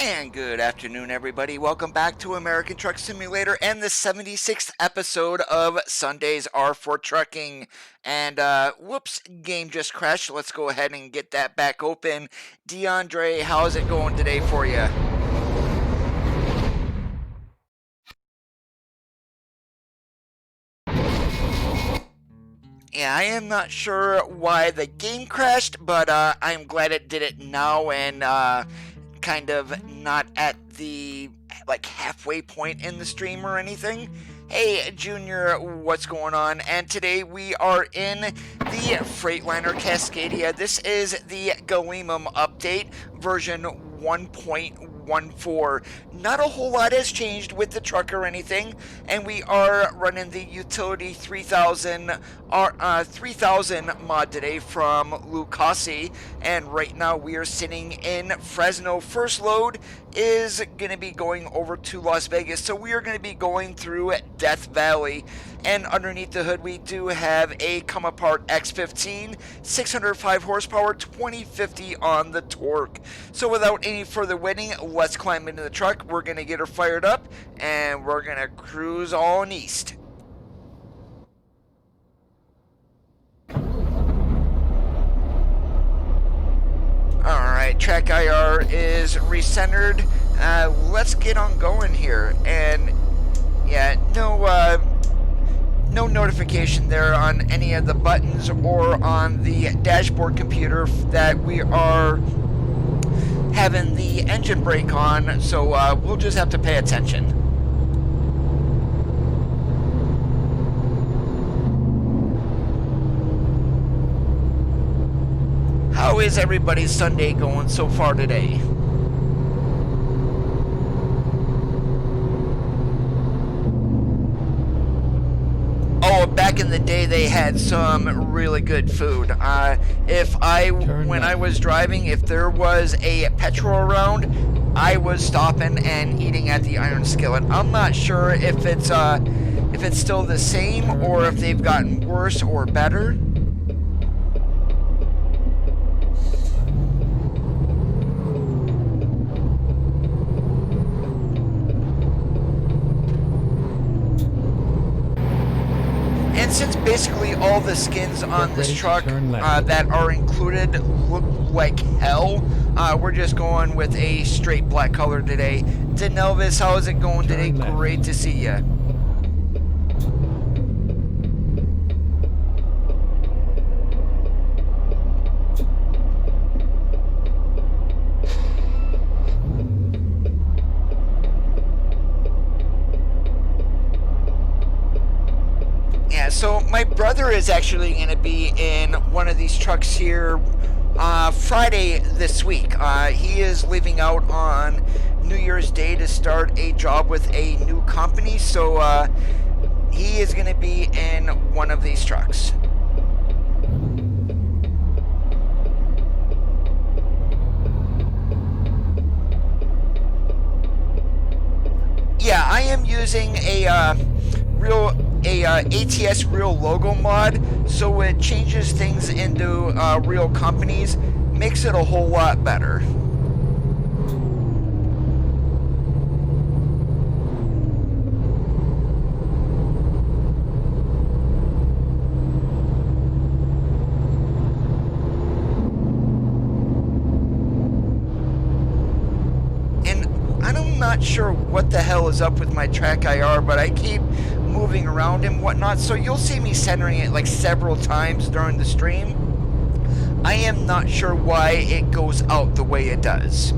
And good afternoon, everybody. Welcome back to American Truck Simulator and the 76th episode of Sundays Are for Trucking. And, whoops, game just crashed. Let's go ahead and get that back open. DeAndre, how's it going today for you? Yeah, I am not sure why the game crashed, but I'm glad it did it now and kind of not at the halfway point in the stream or anything. Hey Junior, what's going on? And today we are in the Freightliner Cascadia. This is the Galimum update version 1.14. Not a whole lot has changed with the truck or anything, and we are running the Utility 3000 mod today from Lucasi, and right now we are sitting in Fresno. First load is going to be going over to Las Vegas, so we are going to be going through Death Valley, and underneath the hood we do have a come apart X15, 605 horsepower, 2050 on the torque. So without any further waiting, let's climb into the truck. We're going to get her fired up and we're going to cruise on east. Alright, TrackIR is recentered. Let's get on going here. And yeah, no notification there on any of the buttons or on the dashboard computer that we are having the engine brake on, so we'll just have to pay attention. How is everybody's Sunday going so far today? Oh, back in the day they had some really good food. When I was driving, if there was a petrol around, I was stopping and eating at the Iron Skillet. I'm not sure if it's still the same or if they've gotten worse or better. And since basically all the skins on this truck that are included look like hell, we're just going with a straight black color today. Denelvis, how is it going today? Great to see you. So my brother is actually going to be in one of these trucks here Friday this week. He is leaving out on New Year's Day to start a job with a new company, so he is going to be in one of these trucks. Yeah, I am using a ATS real logo mod, so it changes things into real companies, makes it a whole lot better. And I'm not sure what the hell is up with my TrackIR, but I keep moving around and whatnot, so you'll see me centering it like several times during the stream. I am not sure why it goes out the way it does.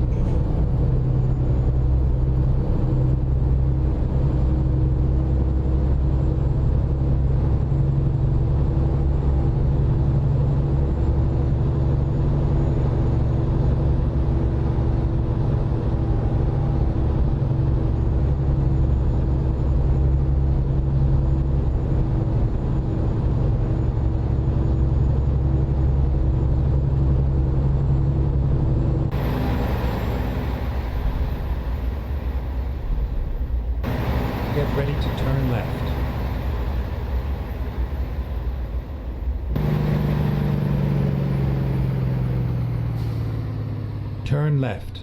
Get ready to turn left. Turn left.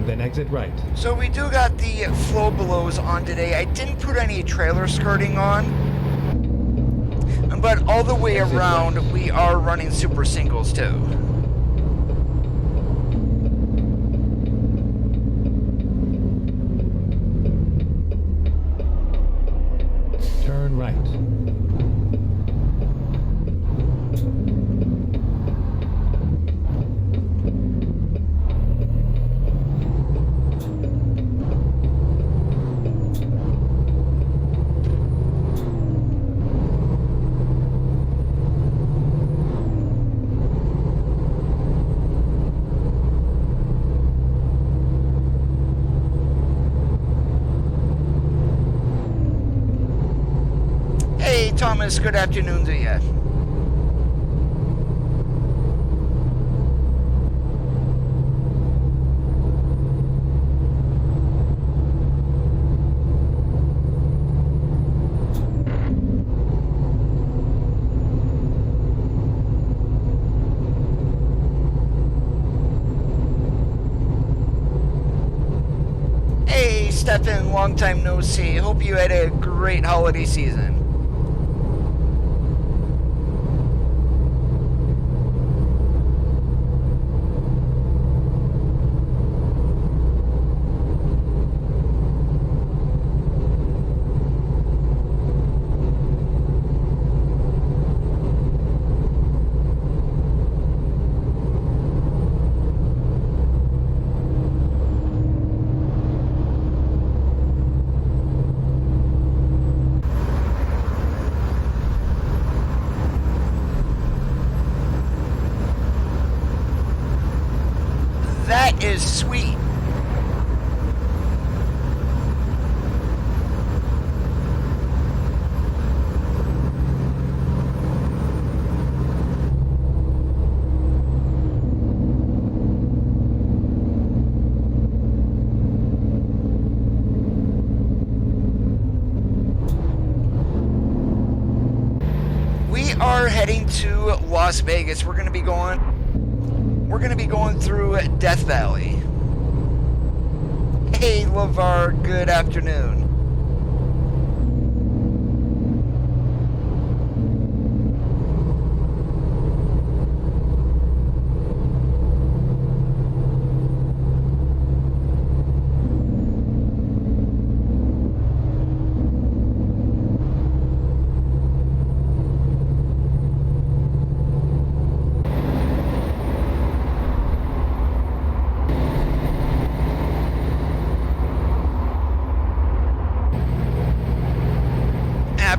and then exit right. So we do got the flow belows on today. I didn't put any trailer skirting on, but all the way Exit around right. we are running super singles too. Turn right. Hey Thomas, good afternoon to you. Hey Stefan, long time no see. Hope you had a great holiday season. That is sweet. We are heading to Las Vegas. We're going to be going through Death Valley. Hey LeVar, good afternoon.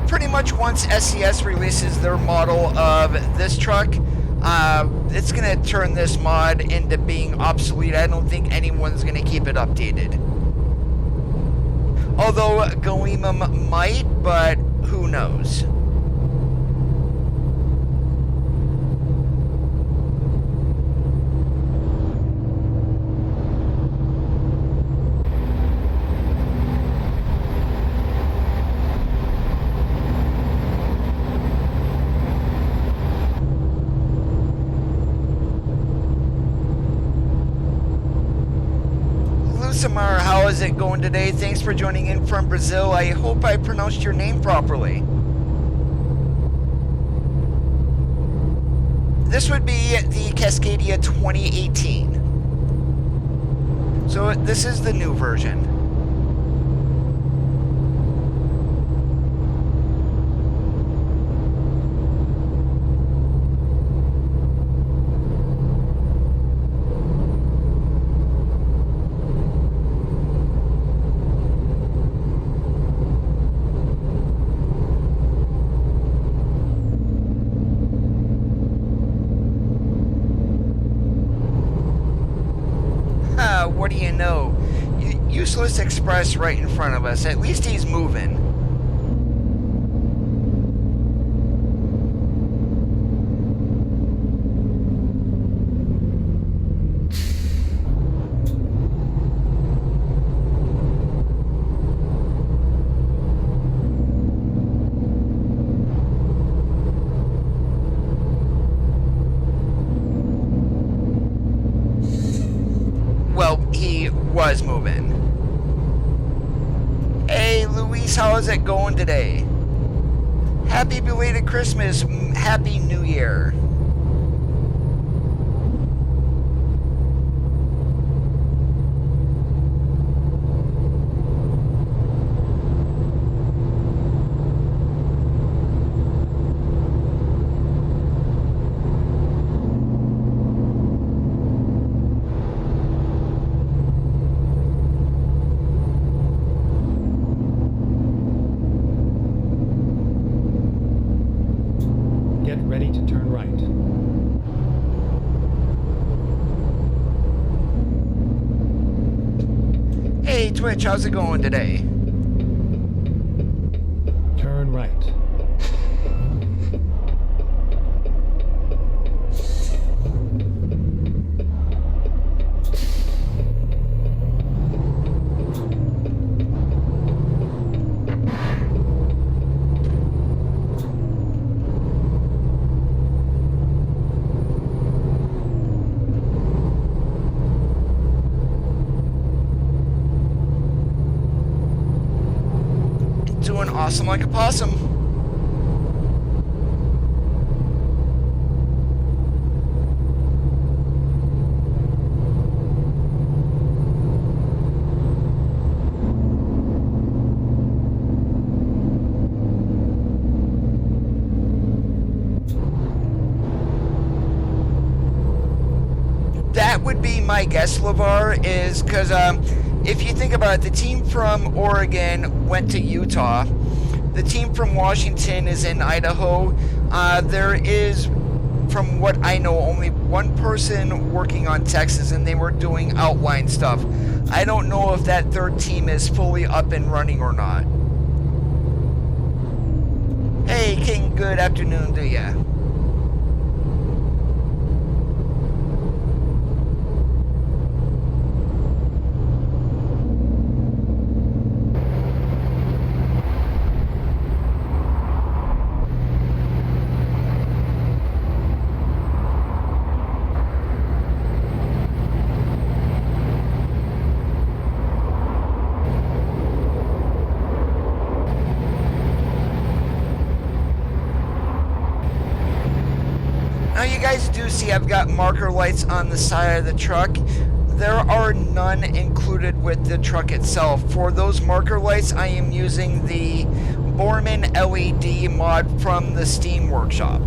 Pretty much once SES releases their model of this truck, it's going to turn this mod into being obsolete. I don't think anyone's going to keep it updated. Although Goemon might, but who knows? Samar, how is it going today? Thanks for joining in from Brazil. I hope I pronounced your name properly. This would be the Cascadia 2018. So this is the new version. What do you know? Useless Express right in front of us. At least he's moving. was moving. Hey, Luis, how is it going today? Happy belated Christmas. Happy New Year. Get ready to turn right. Hey, Twitch, how's it going today? Turn right. Doing awesome like a possum. That would be my guess, LeVar, is because if you think about it, the team from Oregon went to Utah. The team from Washington is in Idaho. There is, from what I know, only one person working on Texas, and they were doing outline stuff. I don't know if that third team is fully up and running or not. Hey, King, good afternoon to ya. Now you guys do see I've got marker lights on the side of the truck. There are none included with the truck itself. For those marker lights, I am using the Borman LED mod from the Steam Workshop.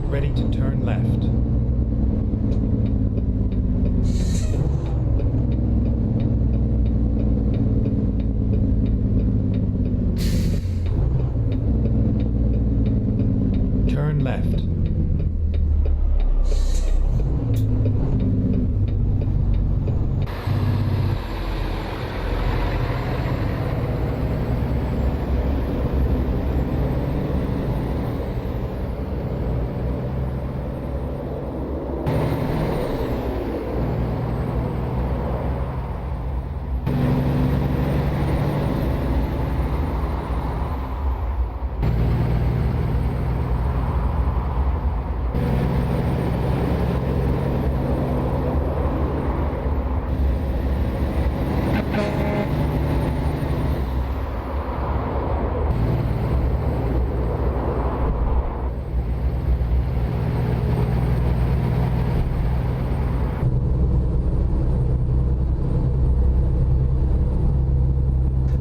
Ready to turn left. Turn left.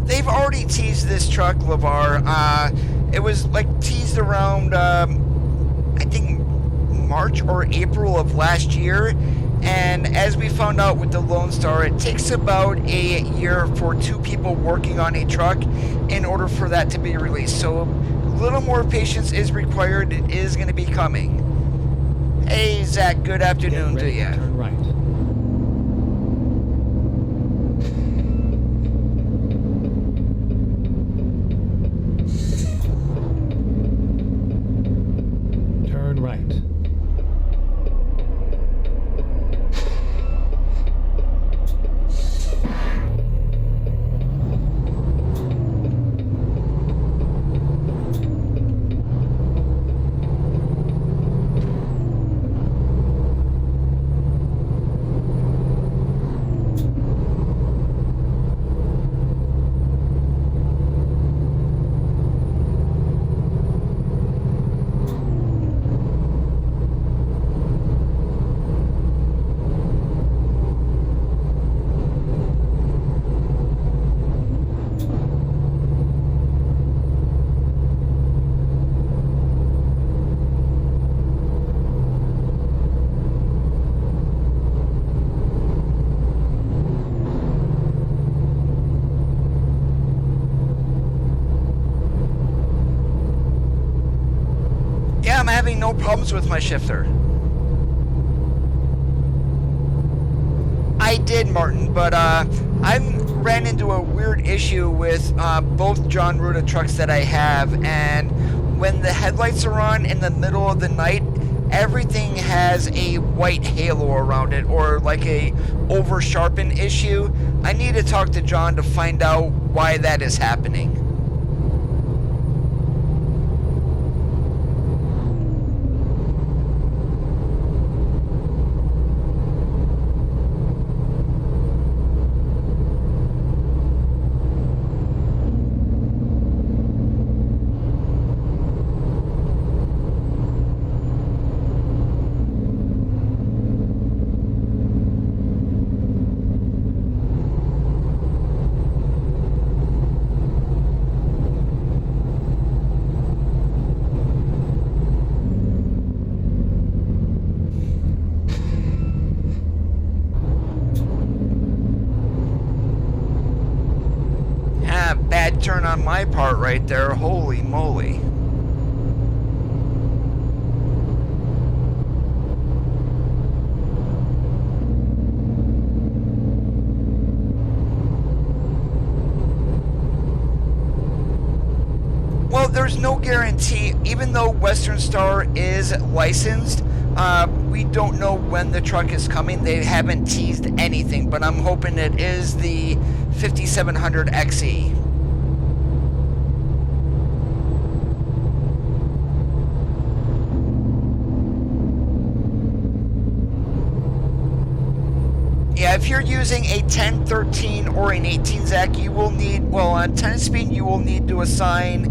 They've already teased this truck, LeVar. It was like teased around, I think, March or April of last year. And as we found out with the Lone Star, it takes about a year for two people working on a truck in order for that to be released. So a little more patience is required. It is going to be coming. Hey, Zach, good afternoon to you. Turn right. I'm having no problems with my shifter. I did, Martin, but I ran into a weird issue with both John Ruda trucks that I have, and when the headlights are on in the middle of the night, everything has a white halo around it, or like a over-sharpen issue. I need to talk to John to find out why that is happening. Bad turn on my part right there, holy moly. Well, there's no guarantee, even though Western Star is licensed, we don't know when the truck is coming. They haven't teased anything, but I'm hoping it is the 5700 XE. Yeah, if you're using a 10, 13, or an 18 Zach, you will need, well, on 10 speed, you will need to assign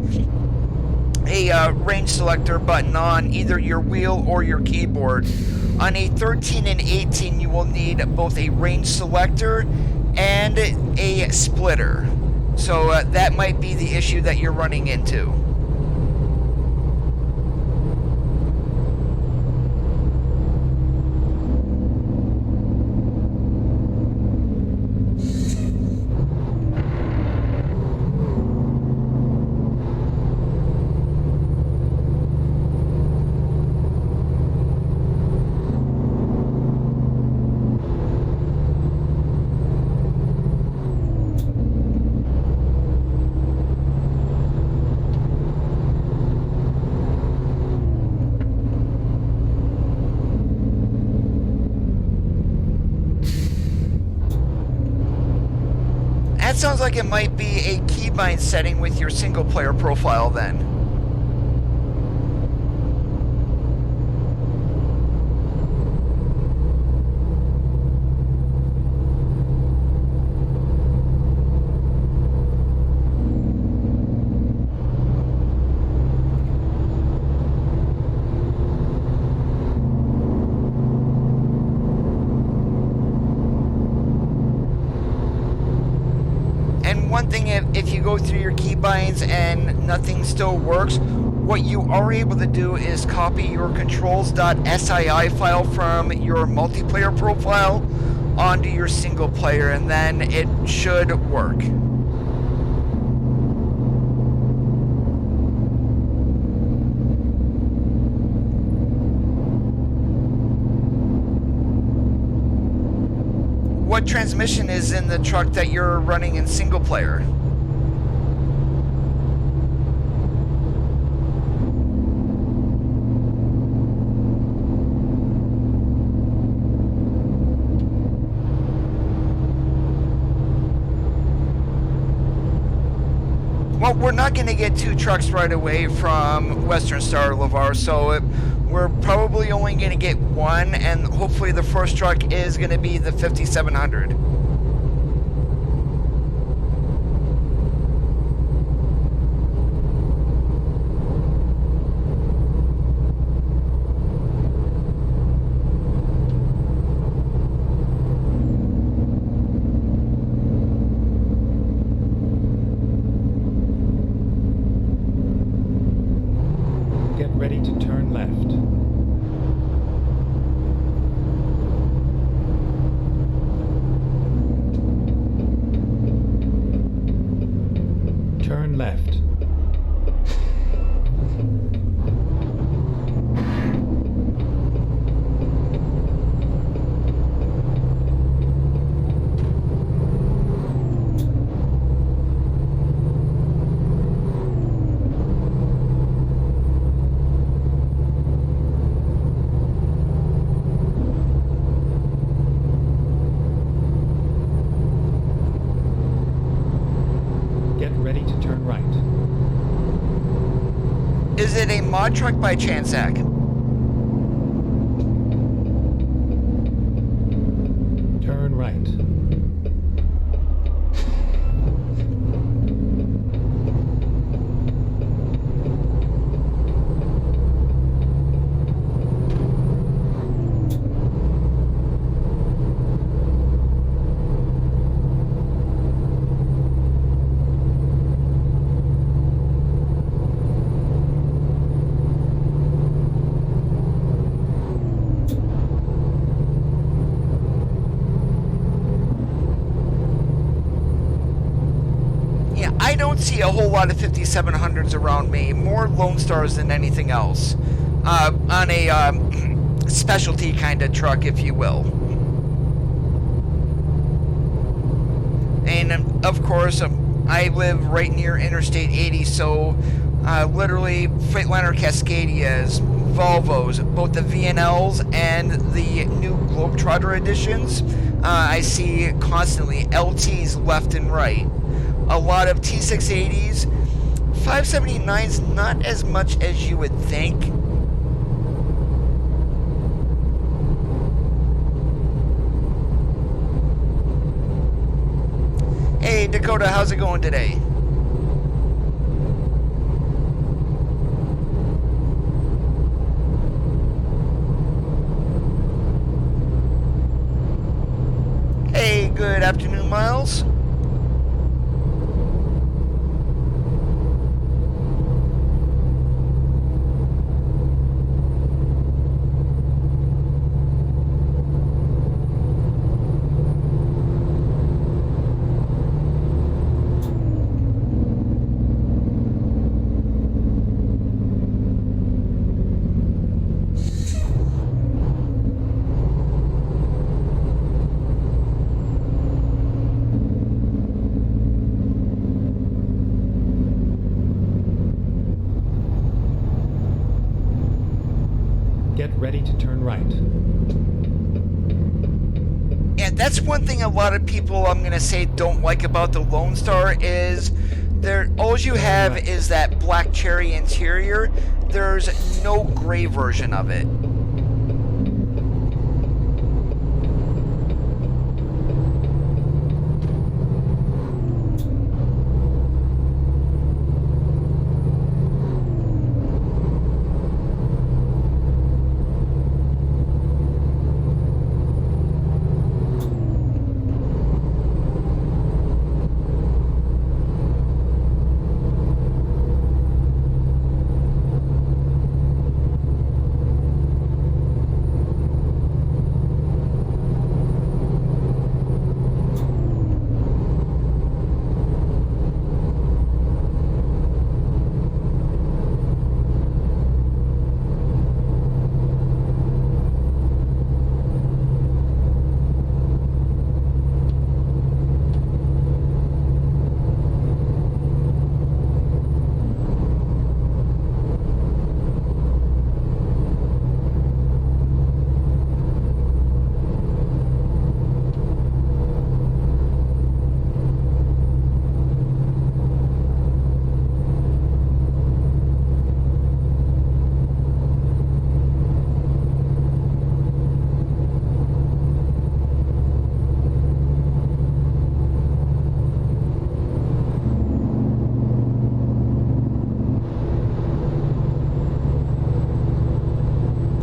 a range selector button on either your wheel or your keyboard. On a 13 and 18, you will need both a range selector and a splitter. So that might be the issue that you're running into. Sounds like it might be a keybind setting with your single player profile then. One thing, if you go through your keybinds and nothing still works, what you are able to do is copy your controls.sii file from your multiplayer profile onto your single player, and then it should work. What transmission is in the truck that you're running in single player? Well, we're not going to get two trucks right away from Western Star, LeVar, so we're probably only going to get one, and hopefully the first truck is going to be the 5700. Get ready to turn left. Turn left. right. Is it a mod truck by chance, Zach? Turn right. I don't see a whole lot of 5700s around me. More Lone Stars than anything else. On a specialty kind of truck, if you will. And of course, I live right near Interstate 80, so literally Freightliner Cascadias, Volvos, both the VNLs and the new Globetrotter editions, I see constantly LTs left and right. A lot of T680s, 579s, not as much as you would think. Hey Dakota, how's it going today? Hey, good afternoon, Miles. Get ready to turn right. And that's one thing a lot of people, I'm going to say, don't like about the Lone Star is all you have is that black cherry interior. There's no gray version of it.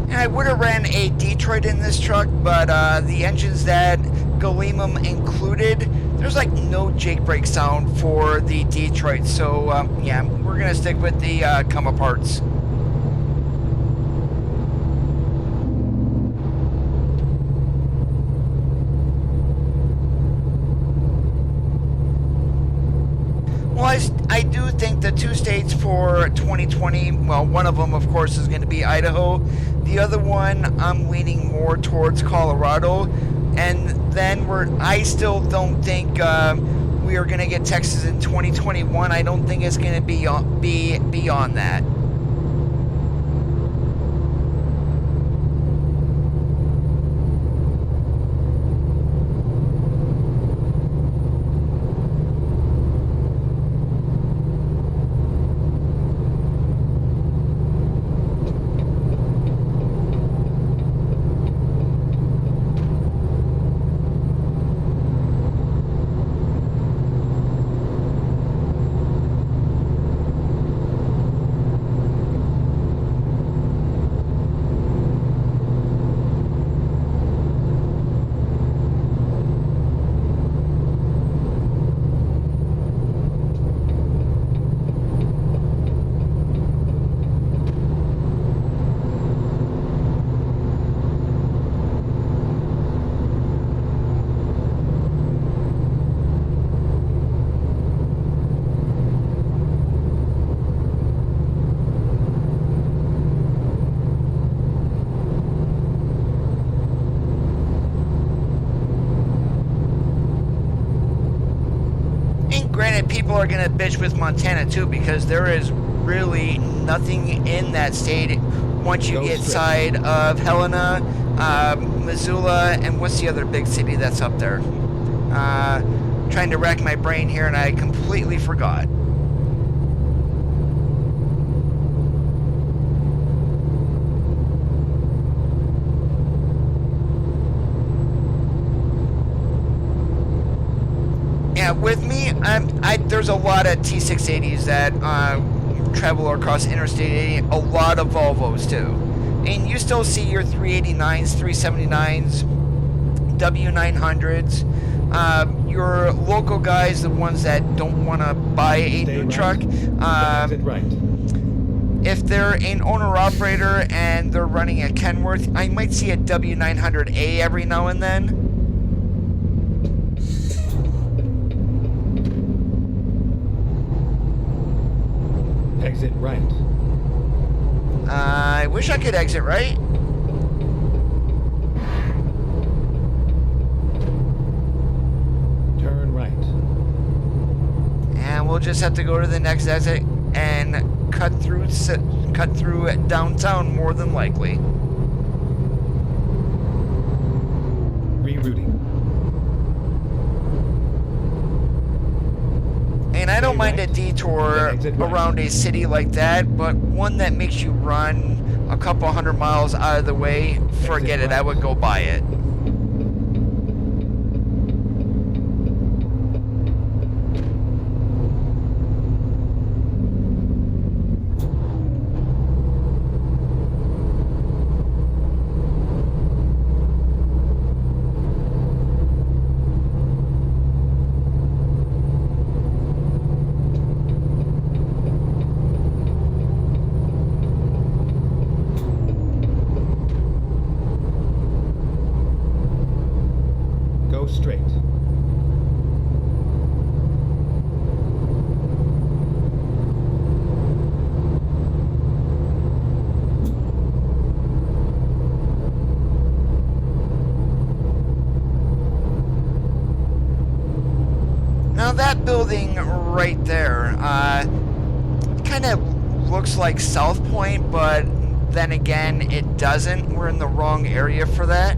I would have ran a Detroit in this truck, but the engines that Galimum included, there's like no jake brake sound for the Detroit, so yeah, we're gonna stick with the come aparts. Well, I do think the two states for 2020, well, one of them, of course, is going to be Idaho. The other one, I'm leaning more towards Colorado. And then I still don't think we are going to get Texas in 2021. I don't think it's going to be beyond that. are going to bitch with Montana too, because there is really nothing in that state once you Go get straight. side of Helena, Missoula, and what's the other big city that's up there? Trying to rack my brain here, and I completely forgot. Yeah, with me, there's a lot of T680s that travel across Interstate 80, a lot of Volvos too. And you still see your 389s, 379s, W900s, your local guys, the ones that don't want to buy a Stay new right. truck. Exit right. If they're an owner-operator and they're running a Kenworth, I might see a W900A every now and then. Exit right. I wish I could exit right. Turn right. And we'll just have to go to the next exit and cut through downtown more than likely. Rerouting. And I don't Stay mind right, a detour then exit right. around a city like that, but one that makes you run a couple hundred miles out of the way, forget it, I would go buy it. Go straight. Now that building right there, kind of looks like South Point, but then again, it doesn't. We're in the wrong area for that.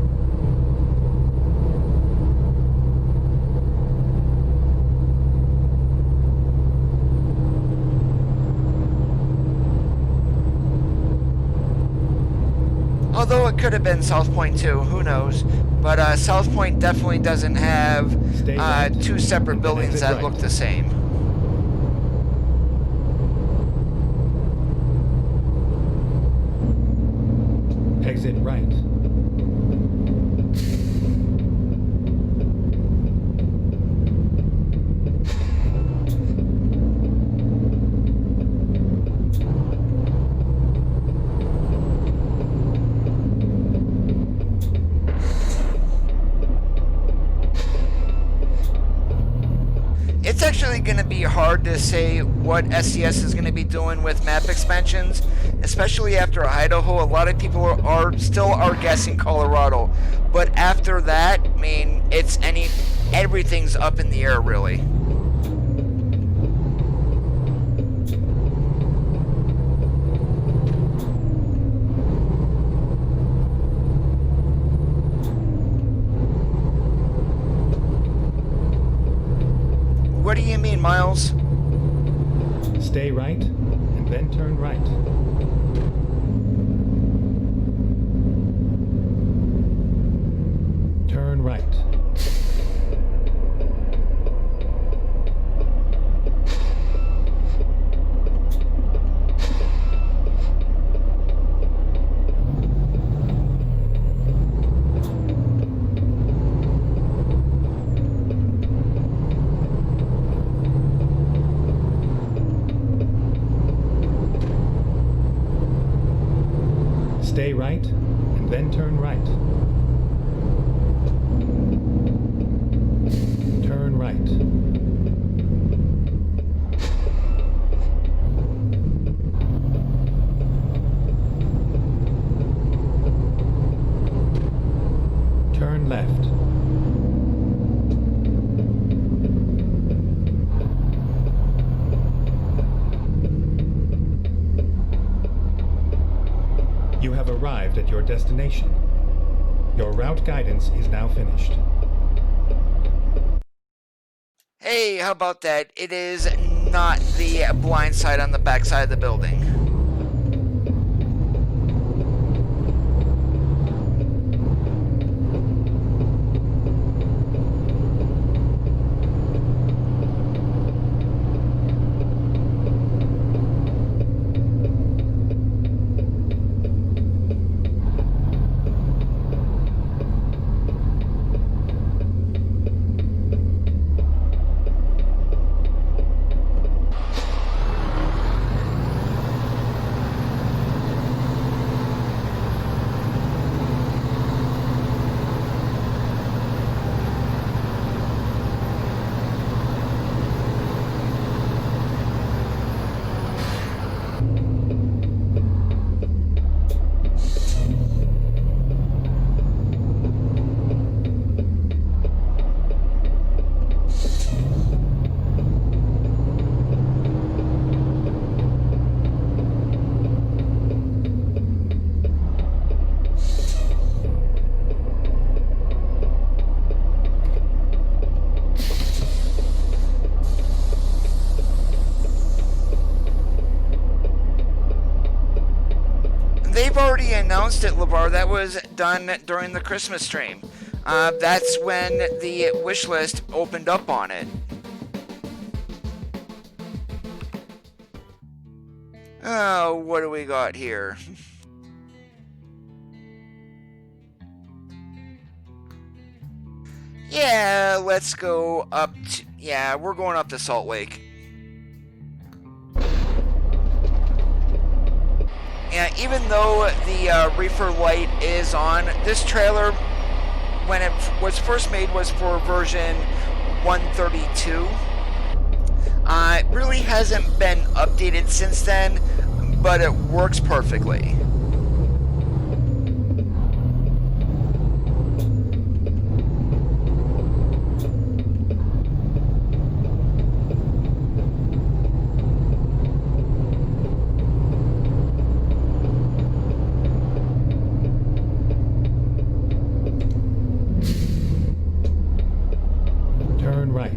Although it could have been South Point too, who knows? But South Point definitely doesn't have two separate buildings that look the same. Exit right. It's actually going to be hard to say what SCS is going to be doing with map expansions, especially after Idaho. A lot of people are still guessing Colorado, but after that, I mean, everything's up in the air really. What do you mean, Miles? Stay right, and then turn right. Turn right. Stay right, and then turn right. Turn right. Turn left. have arrived at your destination. Your route guidance is now finished. Hey, how about that? It is not the blind side on the back side of the building. They've already announced it, LeVar. That was done during the Christmas stream. That's when the wish list opened up on it. Oh, what do we got here? Yeah, let's go up to... Yeah, we're going up to Salt Lake. Yeah, even though the reefer light is on, this trailer, when it was first made, was for version 132. It really hasn't been updated since then, but it works perfectly. Turn right.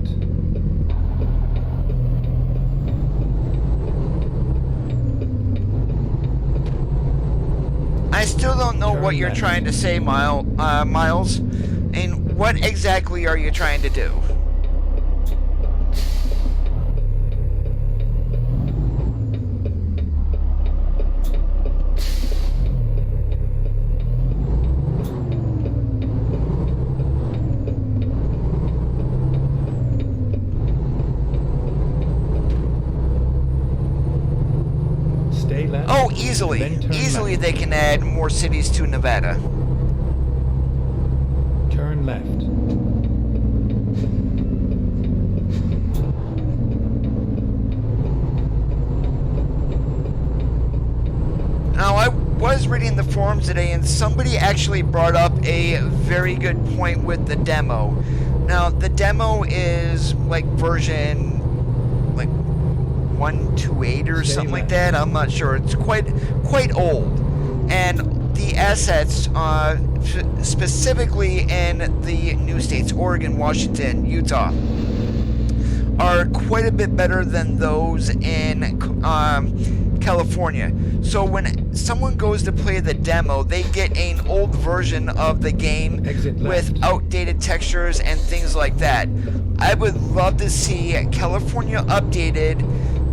I still don't know what you're left. trying to say, Miles. And what exactly are you trying to do? Stay left. Oh, easily. Then turn Easily left. they can add more cities to Nevada. Turn left. Now, I was reading the forums today, and somebody actually brought up a very good point with the demo. Now, the demo is like version like 128 or Stay something like left. that. I'm not sure. It's quite old, and the assets, specifically in the new states, Oregon, Washington, Utah, are quite a bit better than those in California. So when someone goes to play the demo, they get an old version of the game Exit with left. outdated textures and things like that. I would love to see California updated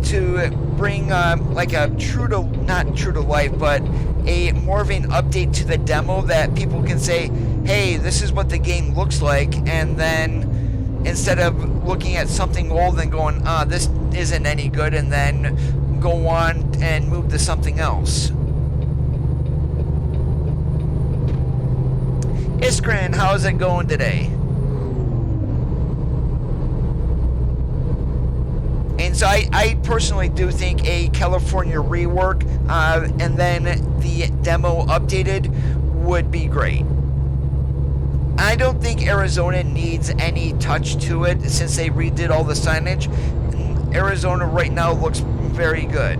to bring like a not true to life, but a more of an update to the demo that people can say, hey, this is what the game looks like, and then instead of looking at something old and going, this isn't any good, and then go on and move to something else. Iskran, how's it going today? And so I personally do think a California rework and then the demo updated would be great. I don't think Arizona needs any touch to it since they redid all the signage. Arizona right now looks very good.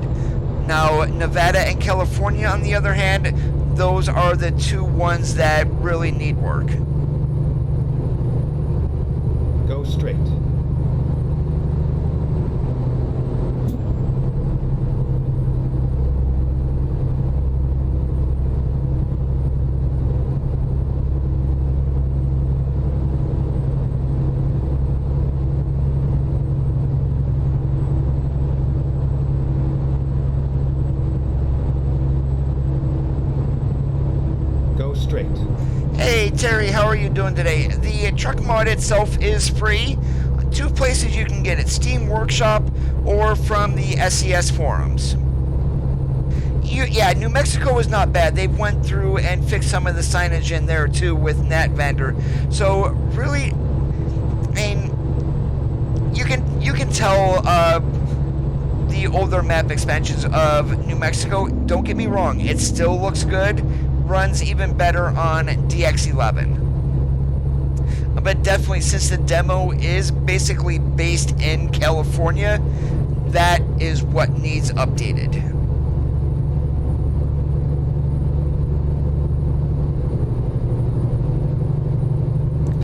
Now, Nevada and California, on the other hand, those are the two ones that really need work. Go straight. Go straight. Hey Terry, how are you doing today? The truck mod itself is free. Two places you can get it, Steam Workshop or from the SES forums. Yeah, New Mexico is not bad. They've went through and fixed some of the signage in there too with Nat Vendor. So really, I mean, you can tell the older map expansions of New Mexico. Don't get me wrong, it still looks good. Runs even better on DX11. But definitely, since the demo is basically based in California, that is what needs updated.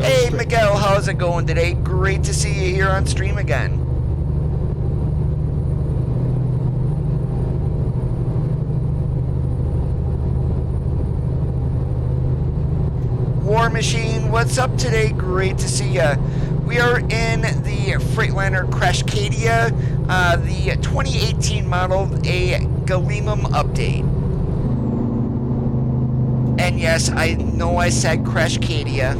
Hey Miguel, how's it going today? Great to see you here on stream again. War Machine, what's up today? Great to see ya. We are in the Freightliner Cascadia, the 2018 model, a Gallimum update. And yes, I know I said Cascadia.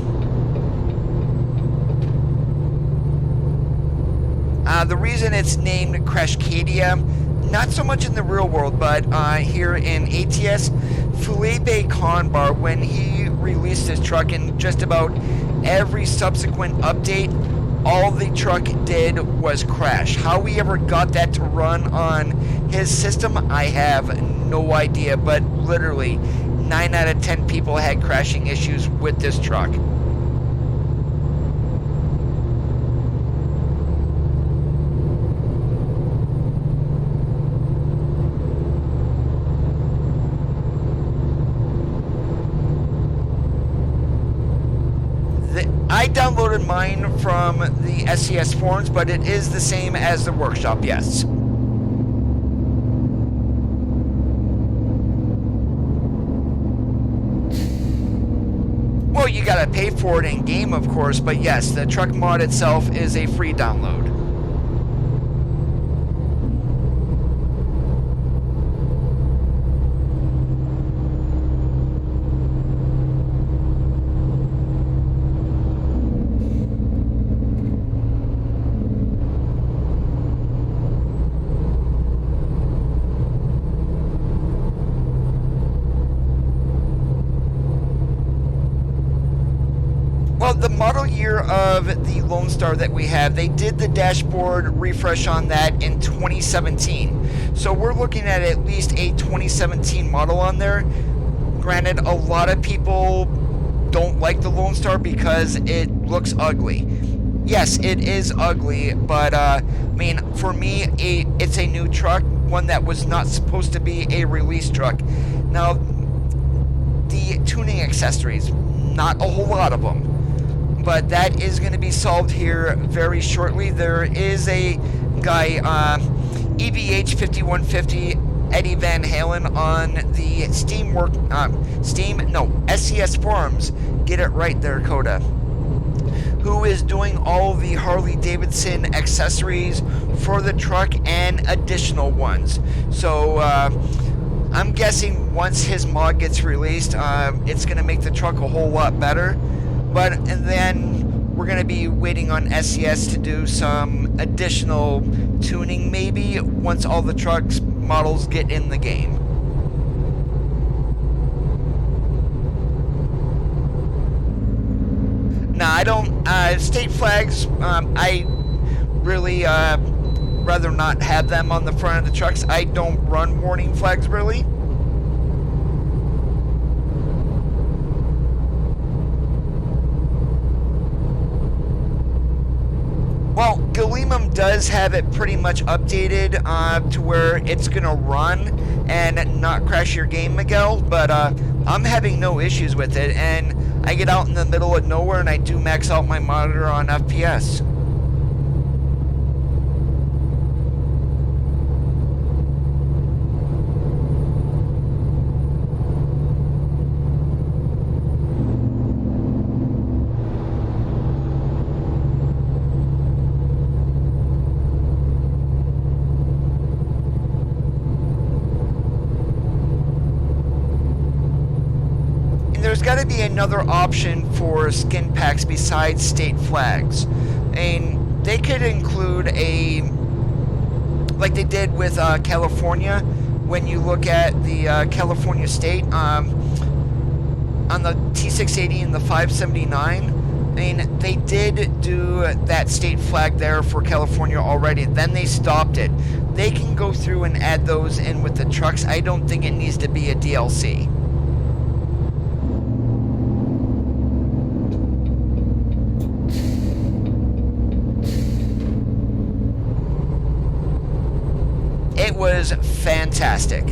The reason it's named Cascadia, not so much in the real world, but here in ATS, Felipe Conbar, when he released his truck, in just about every subsequent update, all the truck did was crash. How he ever got that to run on his system, I have no idea, but literally 9 out of 10 people had crashing issues with this truck. I downloaded mine from the SES forums, but it is the same as the workshop, yes. Well, you gotta pay for it in game, of course, but yes, the truck mod itself is a free download. Well, the model year of the Lone Star that we have, they did the dashboard refresh on that in 2017. So we're looking at least a 2017 model on there. Granted, a lot of people don't like the Lone Star because it looks ugly. Yes, it is ugly, but I mean, for me, it's a new truck, one that was not supposed to be a release truck. Now, the tuning accessories, not a whole lot of them. But that is going to be solved here very shortly. There is a guy, EVH 5150, Eddie Van Halen, on the SES forums. Get it right there, Coda. Who is doing all the Harley Davidson accessories for the truck and additional ones. So I'm guessing once his mod gets released, it's going to make the truck a whole lot better. And then we're going to be waiting on SES to do some additional tuning, maybe, once all the trucks models get in the game. Now, I don't, state flags, I really rather not have them on the front of the trucks. I don't run warning flags, really. Well, Gallimum does have it pretty much updated to where it's going to run and not crash your game, Miguel, but I'm having no issues with it, and I get out in the middle of nowhere and I do max out my monitor on FPS. There's got to be another option for skin packs besides state flags. And they could include like they did with California, when you look at the California state on the T680 and the 579. I mean, they did do that state flag there for California already. Then they stopped it. They can go through and add those in with the trucks. I don't think it needs to be a DLC. It was fantastic.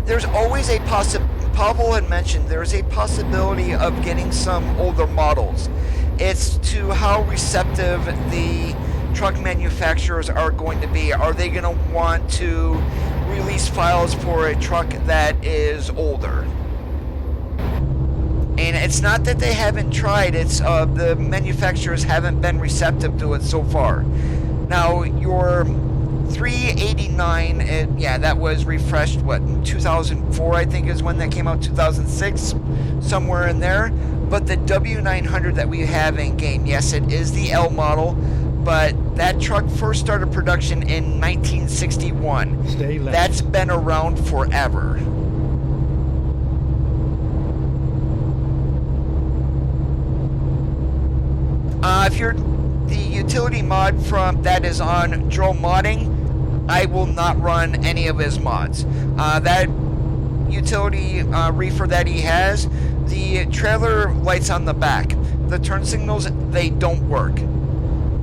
There's always a Pavel had mentioned there's a possibility of getting some older models. It's to how receptive the truck manufacturers are going to be. Are they going to want to release files for a truck that is older? And it's not that they haven't tried, it's the manufacturers haven't been receptive to it so far. Now, your 389, yeah, that was refreshed, what, 2004, I think is when that came out, 2006, somewhere in there. But the W900 that we have in game, yes, it is the L model, but that truck first started production in 1961. Stay left. That's been around forever. If you're the utility mod from that is on Drill Modding, I will not run any of his mods. That utility reefer that he has, the trailer lights on the back, the turn signals, they don't work.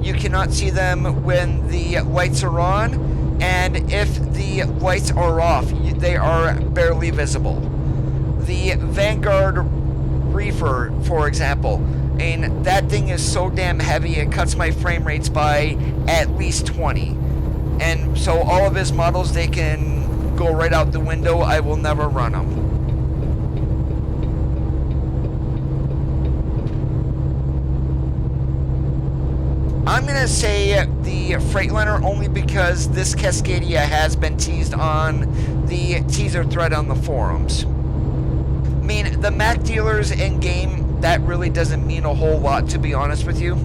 You cannot see them when the lights are on, and if the lights are off, they are barely visible. The Vanguard reefer, for example, and that thing is so damn heavy it cuts my frame rates by at least 20. And so all of his models, they can go right out the window. I will never run them. I'm going to say the Freightliner only because this Cascadia has been teased on the teaser thread on the forums. I mean, the Mack dealers in-game, that really doesn't mean a whole lot, to be honest with you.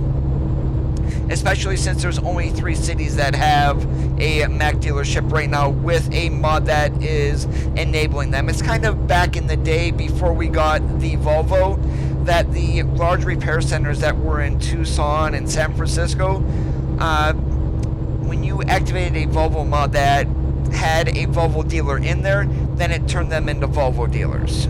Especially since there's only 3 cities that have a Mack dealership right now with a mod that is enabling them. It's kind of back in the day before we got the Volvo, that the large repair centers that were in Tucson and San Francisco, when you activated a Volvo mod that had a Volvo dealer in there, then it turned them into Volvo dealers.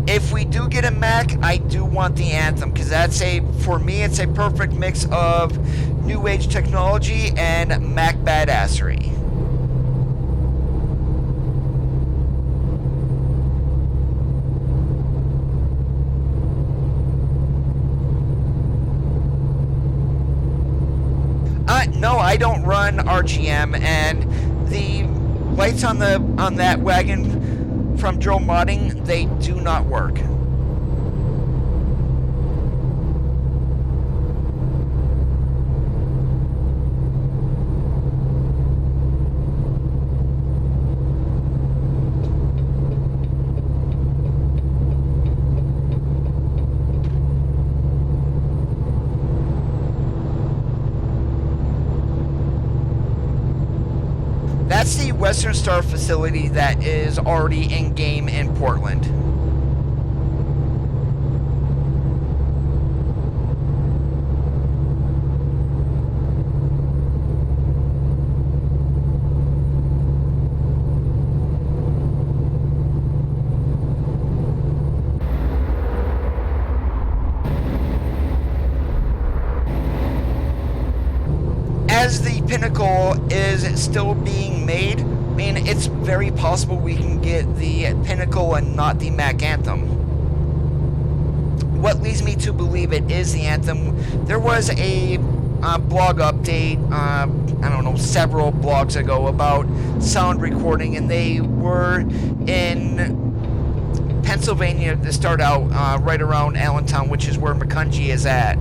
If we do get a Mack, I do want the Anthem, because that's for me, it's a perfect mix of new age technology and Mack badassery. No, I don't run RGM, and the lights on that wagon from Drill Modding, they do not work. That's the Western Star facility that is already in game in Portland. as the Pinnacle is still being made, I mean, it's very possible we can get the Pinnacle and not the Mack Anthem. What leads me to believe it is the Anthem, there was a blog update, I don't know, several blogs ago about sound recording, and they were in Pennsylvania to start out, right around Allentown, which is where McCungy is at.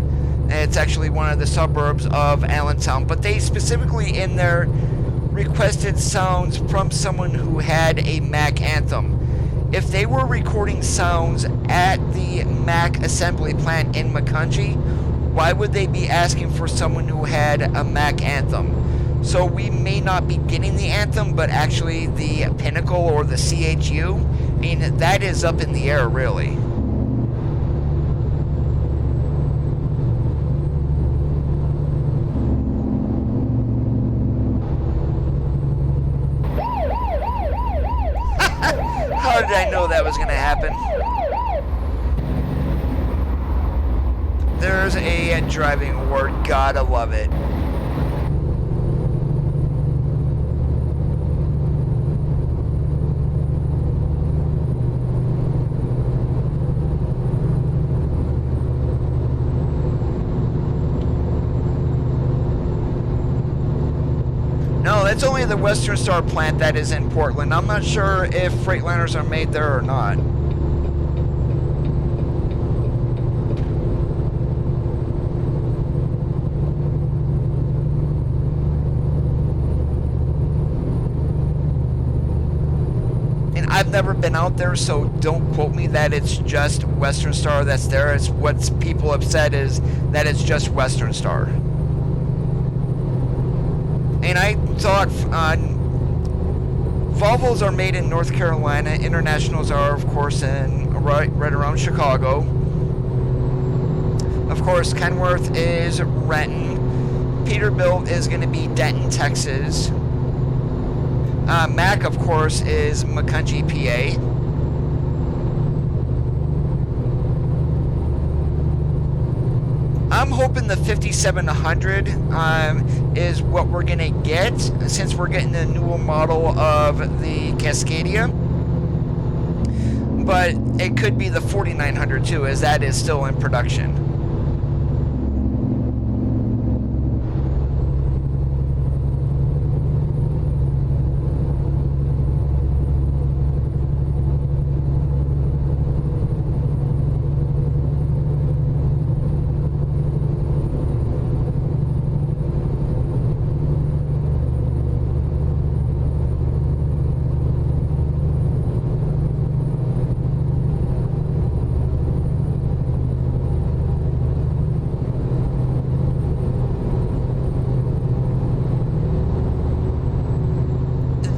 It's actually one of the suburbs of Allentown, but they specifically in there requested sounds from someone who had a Mack Anthem. If they were recording sounds at the Mack assembly plant in McCungy, why would they be asking for someone who had a Mack Anthem? So we may not be getting the Anthem, but actually the Pinnacle or the CHU, I mean, that is up in the air, really. How did I know that was going to happen? There's a driving award. Gotta love it. No, that's only the Western Star plant that is in Portland. I'm not sure if Freightliners are made there or not. And I've never been out there, so don't quote me that it's just Western Star that's there. It's what people have said is that it's just Western Star. And I thought Volvos are made in North Carolina. Internationals are, of course, in right around Chicago. Of course, Kenworth is Renton. Peterbilt is going to be Denton, Texas. Mack, of course, is McCungy, PA. I'm hoping the 5700 is what we're going to get, since we're getting the newer model of the Cascadia. But it could be the 4900 too, as that is still in production.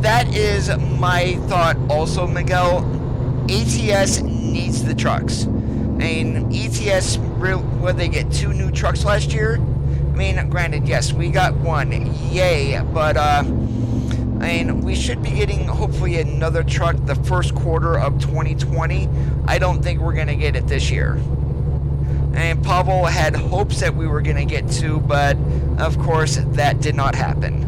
That is my thought also, Miguel. ATS needs the trucks. I mean, ETS, what they get 2 new trucks last year? I mean, granted, yes, we got 1, yay, but I mean, we should be getting hopefully another truck the first quarter of 2020. I don't think we're going to get it this year. And Pavel had hopes that we were going to get 2, but of course that did not happen.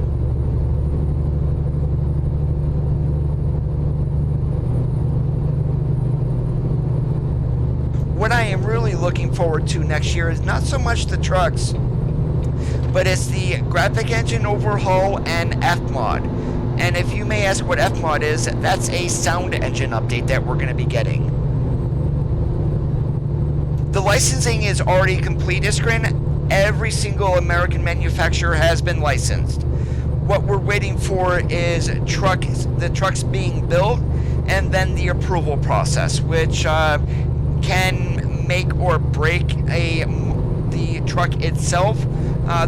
What I am really looking forward to next year is not so much the trucks, but it's the graphic engine overhaul and FMOD. And if you may ask what FMOD is, that's a sound engine update that we're going to be getting. The licensing is already complete, Iskrin. Every single American manufacturer has been licensed. What we're waiting for is the trucks being built, and then the approval process, which can make or break the truck itself.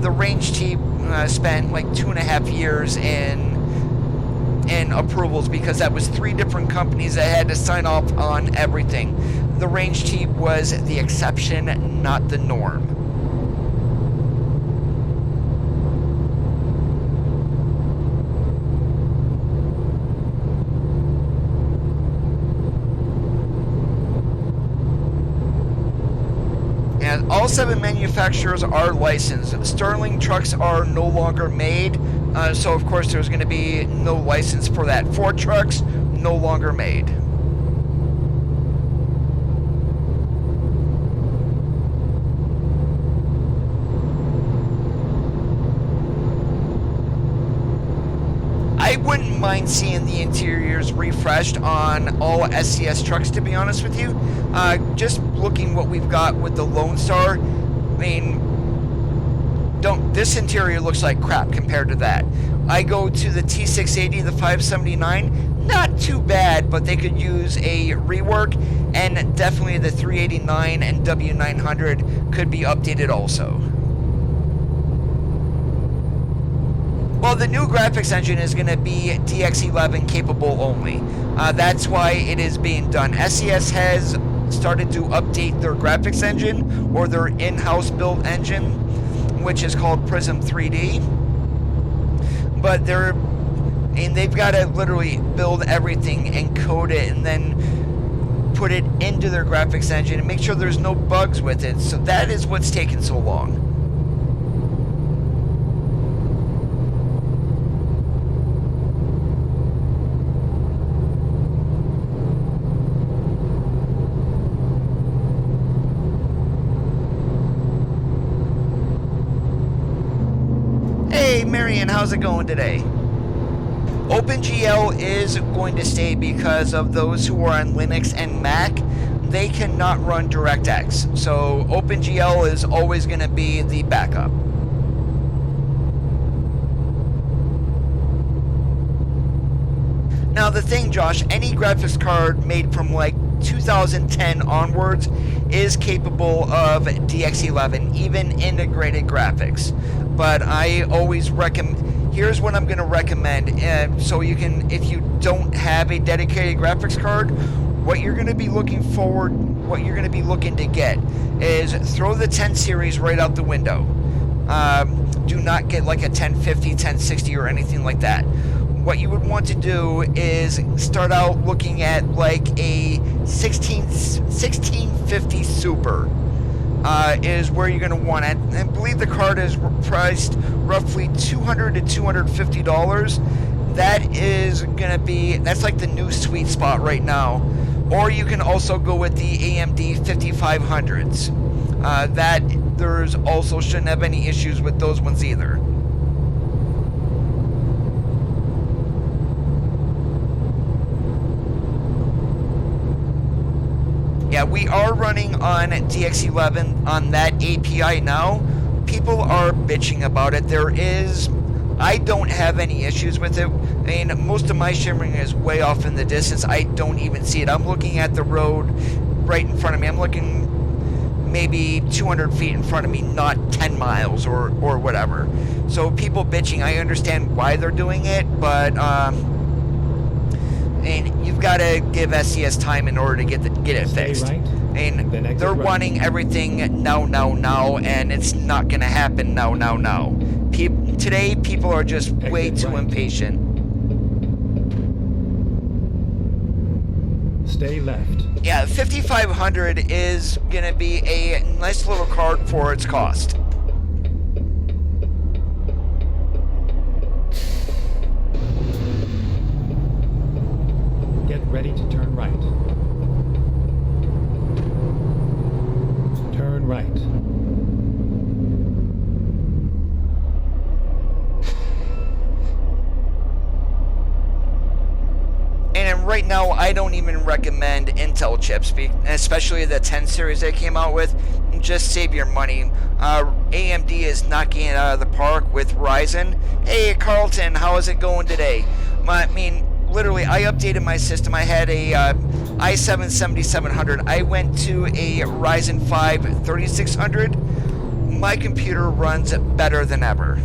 The range team spent like 2.5 years in approvals, because that was 3 different companies that had to sign off on everything. The range team was the exception, not the norm. 7 manufacturers are licensed. Sterling trucks are no longer made, so of course there's going to be no license for that. Ford trucks, no longer made. I wouldn't mind seeing the interiors refreshed on all SCS trucks, to be honest with you. Just looking what we've got with the Lone Star, I mean, this interior looks like crap compared to that. I go to the T680, the 579, not too bad, but they could use a rework, and definitely the 389 and W900 could be updated also. Well, the new graphics engine is going to be DX11 capable only. That's why it is being done. SES has started to update their graphics engine, or their in-house built engine, which is called Prism 3D. But they've got to literally build everything and code it and then put it into their graphics engine and make sure there's no bugs with it. So that is what's taken so long. Hey Marion, how's it going today? OpenGL is going to stay because of those who are on Linux and Mac. They cannot run DirectX, so OpenGL is always going to be the backup. Now the thing, Josh, any graphics card made from like 2010 onwards is capable of DX11, even integrated graphics. But I always recommend, here's what I'm going to recommend, so you can, if you don't have a dedicated graphics card, what you're going to be looking to get is throw the 10 series right out the window. Do not get like a 1050, 1060 or anything like that. What you would want to do is start out looking at like a 1650 Super. Is where you're going to want it. I believe the card is priced roughly $200 to $250. That is going to be, that's like the new sweet spot right now. Or you can also go with the AMD 5500s. That there's also shouldn't have any issues with those ones either. Yeah, we are running on DX11 on that API now. People are bitching about it. I don't have any issues with it. I mean, most of my shimmering is way off in the distance. I don't even see it. I'm looking at the road right in front of me. I'm looking maybe 200 feet in front of me, not 10 miles or whatever. So people bitching, I understand why they're doing it, but and you've got to give SCS time in order to get it fixed. Right. And they're wanting everything now, and it's not going to happen now. Today, people are just way too impatient. Stay left. Yeah, 5500 is going to be a nice little card for its cost. Get ready to turn right. Turn right. And right now, I don't even recommend Intel chips, especially the 10 series they came out with. Just save your money. AMD is knocking it out of the park with Ryzen. Hey, Carlton, how is it going today? Literally, I updated my system. I had a i7 7700. I went to a Ryzen 5 3600. My computer runs better than ever.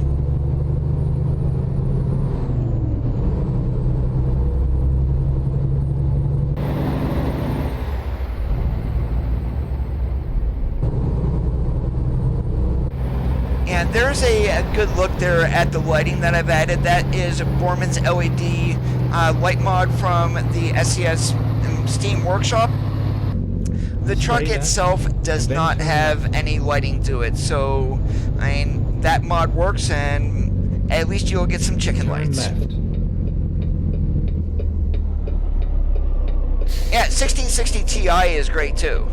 And there's a good look there at the lighting that I've added. That is Borman's LED light mod from the SES Steam Workshop. The truck Spray that, itself does and then not turn have left. any lighting to it, so I mean that mod works, and at least you'll get some chicken Turn lights. left. Yeah, 1660 Ti is great too.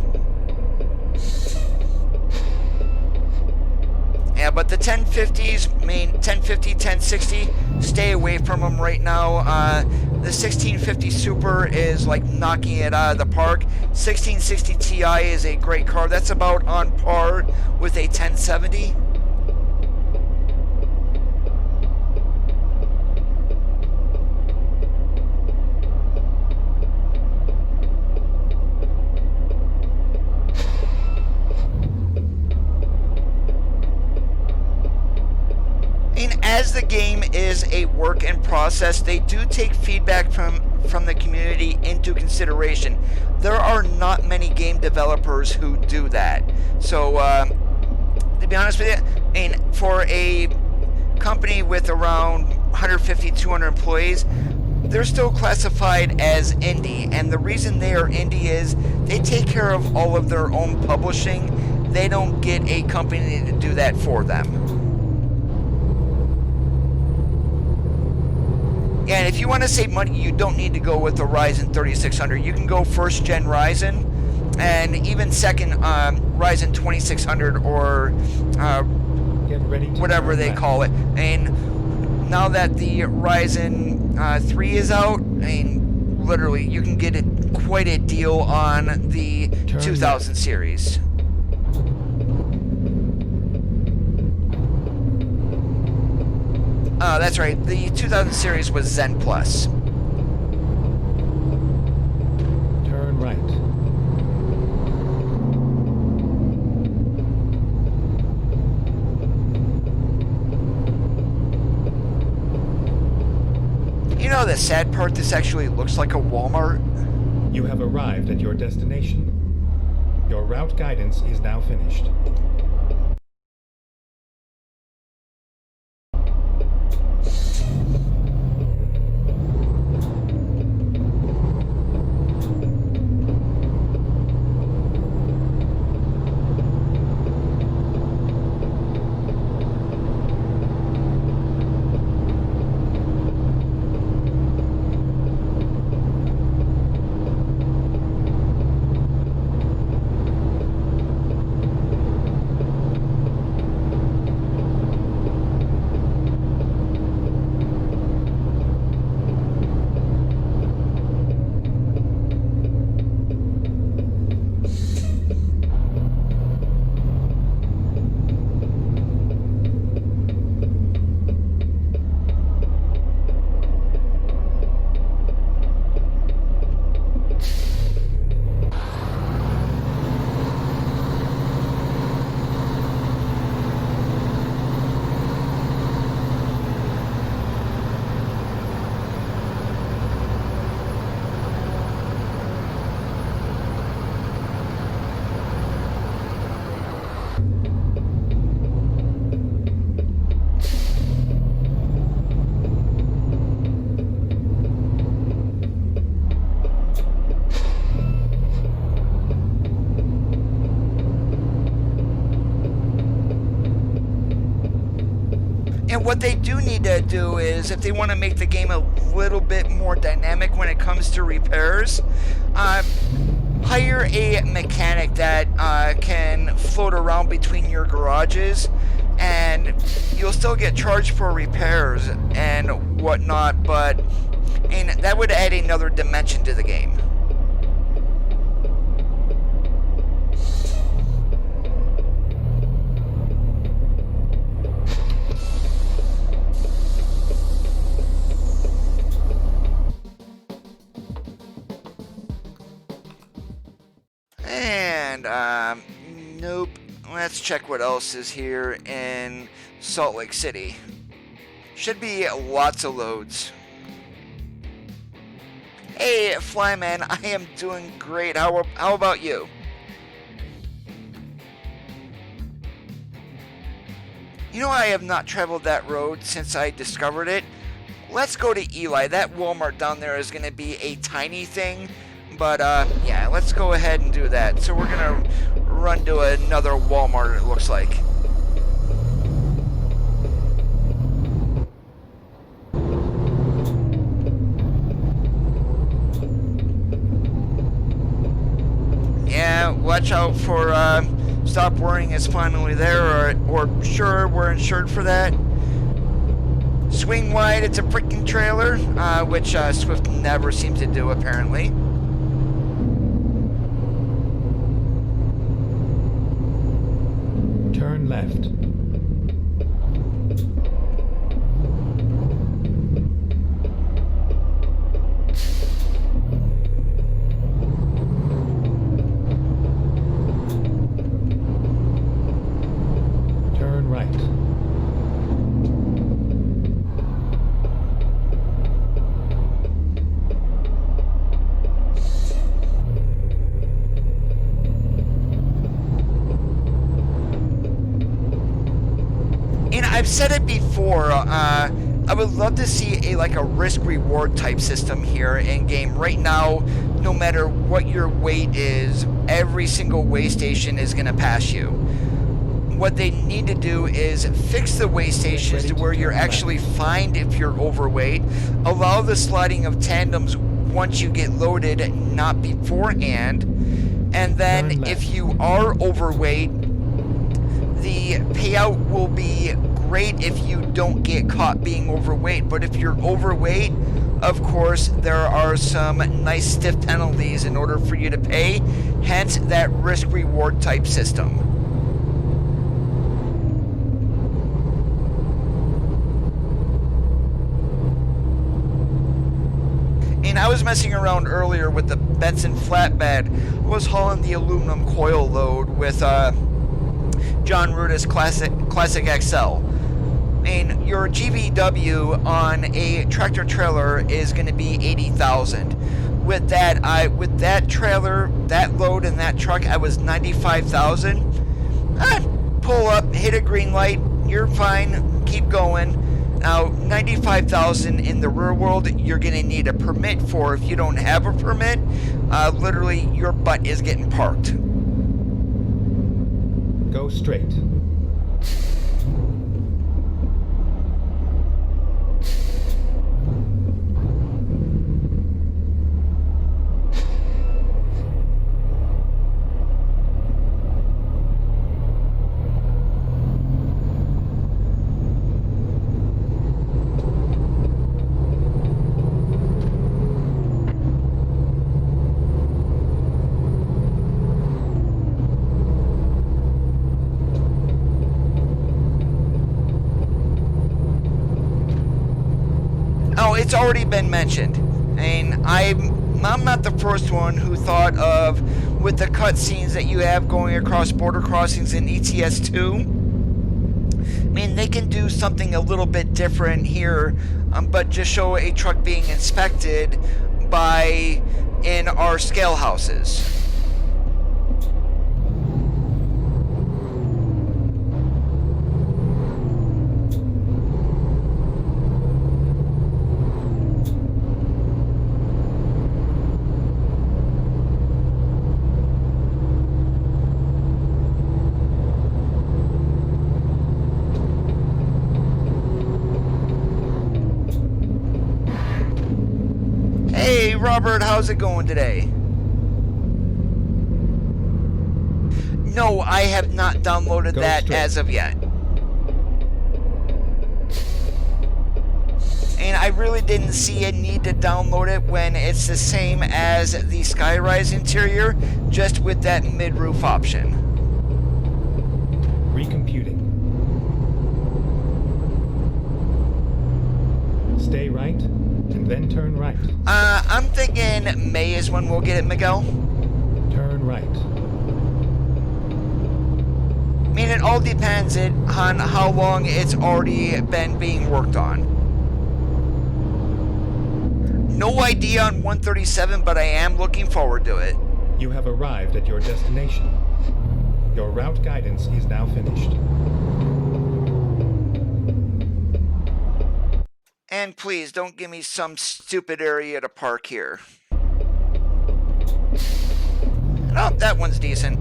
Yeah, but the 1050s, I mean 1050, 1060, stay away from them right now. The 1650 Super is like knocking it out of the park. 1660 Ti is a great car. That's about on par with a 1070. As the game is a work in process, they do take feedback from the community into consideration. There are not many game developers who do that. So, to be honest with you, I mean, for a company with around 150, 200 employees, they're still classified as indie. And the reason they are indie is they take care of all of their own publishing. They don't get a company to do that for them. And if you want to save money, you don't need to go with the Ryzen 3600. You can go first gen Ryzen, and even second Ryzen 2600 or Get ready to whatever turn they left. call it. And now that the Ryzen 3 is out, I mean, literally, you can get quite a deal on the Turn 2000 left. series. That's right. The 2000 series was Zen Plus. Turn right. You know the sad part? This actually looks like a Walmart. You have arrived at your destination. Your route guidance is now finished. And what they do need to do is, if they want to make the game a little bit more dynamic when it comes to repairs, hire a mechanic that can float around between your garages, and you'll still get charged for repairs and whatnot, but and that would add another dimension to the game. And, nope. Let's check what else is here in Salt Lake City. Should be lots of loads. Hey, Flyman, I am doing great. How about you? You know, I have not traveled that road since I discovered it. Let's go to Eli. That Walmart down there is going to be a tiny thing. But yeah, let's go ahead and do that. So we're gonna run to another Walmart, it looks like. Yeah, watch out for Stop Worrying is finally there, or sure, we're insured for that. Swing wide, it's a freaking trailer, which Swift never seems to do, apparently. Turn left. Turn right. And I've said it before, I would love to see a risk-reward type system here in game. Right now, no matter what your weight is, every single weigh station is going to pass you. What they need to do is fix the weigh stations to where you're actually fined if you're overweight, allow the sliding of tandems once you get loaded, not beforehand, and then if you are overweight, the payout will be great if you don't get caught being overweight. But if you're overweight, of course, there are some nice stiff penalties in order for you to pay, hence that risk-reward type system. And I was messing around earlier with the Benson flatbed. I was hauling the aluminum coil load with John Rudis Classic XL. And your GVW on a tractor trailer is going to be 80,000. With that trailer, that load, and that truck, I was 95,000. Pull up, hit a green light, you're fine, keep going. Now, 95,000 in the real world, you're going to need a permit for. If you don't have a permit, literally your butt is getting parked. Go straight. It's already been mentioned, and I'm not the first one who thought of, with the cutscenes that you have going across border crossings in ETS2, I mean, they can do something a little bit different here, but just show a truck being inspected in our scale houses. Hey Robert, how's it going today? No, I have not downloaded that as of yet. And I really didn't see a need to download it when it's the same as the Skyrise interior, just with that mid-roof option. Recomputing. Stay right, and then turn right. I'm thinking May is when we'll get it, Miguel. Turn right. I mean, it all depends on how long it's already been being worked on. No idea on 137, but I am looking forward to it. You have arrived at your destination. Your route guidance is now finished. And please, don't give me some stupid area to park here. Oh, that one's decent.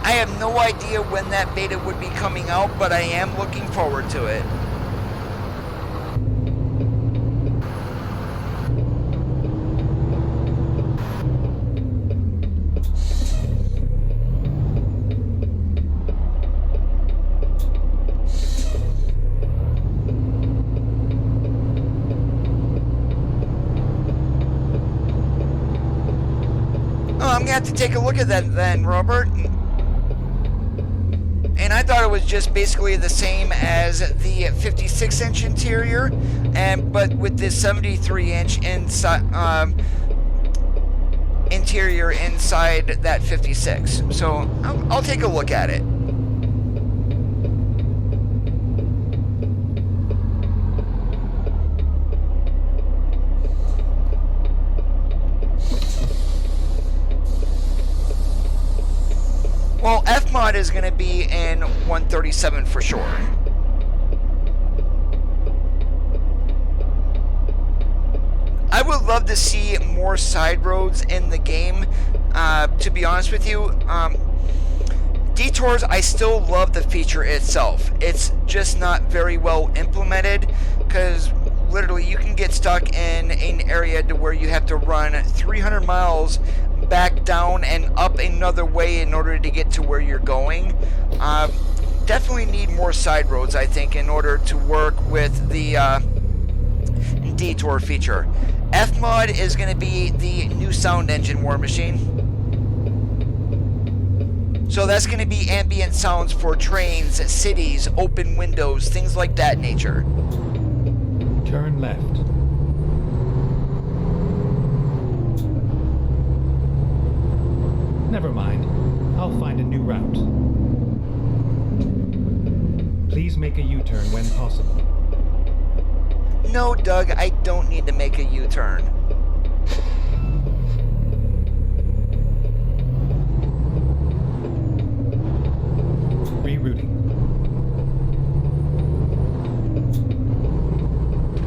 I have no idea when that beta would be coming out, but I am looking forward to it. Oh, I'm gonna have to take a look at that then, Robert. And I thought it was just basically the same as the 56-inch interior, but with this 73-inch interior inside that 56. So I'll take a look at it. Well, Fmod is going to be in 137 for sure. I would love to see more side roads in the game, to be honest with you. Detours, I still love the feature itself. It's just not very well implemented, because literally you can get stuck in an area to where you have to run 300 miles back down and up another way in order to get to where you're going. Definitely need more side roads, I think, in order to work with the Detour feature. Fmod is going to be the new sound engine, War Machine. So that's going to be ambient sounds for trains, cities, open windows, things like that nature. Turn left. Never mind. I'll find a new route. Please make a U-turn when possible. No, Doug, I don't need to make a U-turn. Rerouting.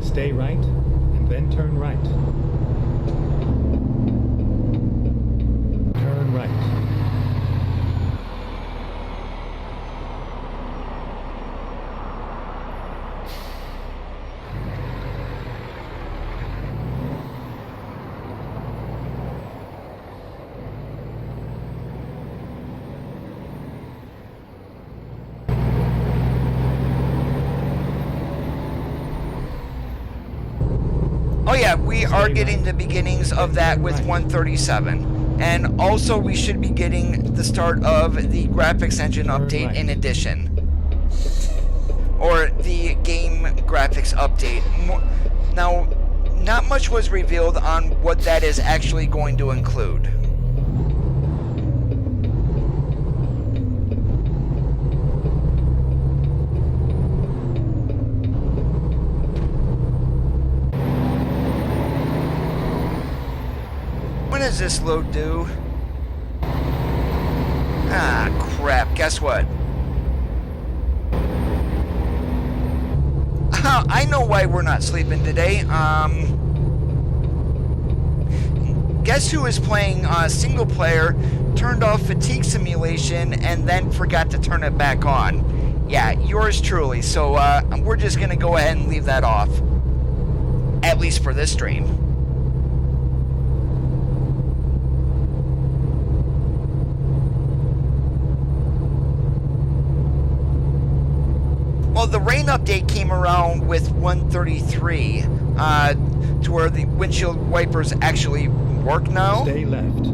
Stay right, and then turn right. Turn right. Oh yeah, we are getting the beginnings of that with 137. And also we should be getting the start of the graphics engine update in addition. Or the game graphics update. Now, not much was revealed on what that is actually going to include. When does this load do? Ah, crap. Guess what? I know why we're not sleeping today. Guess who is playing single player, turned off fatigue simulation, and then forgot to turn it back on? Yeah, yours truly. So we're just going to go ahead and leave that off. At least for this stream. Well, the rain update came around with 133, to where the windshield wipers actually work now. Stay left.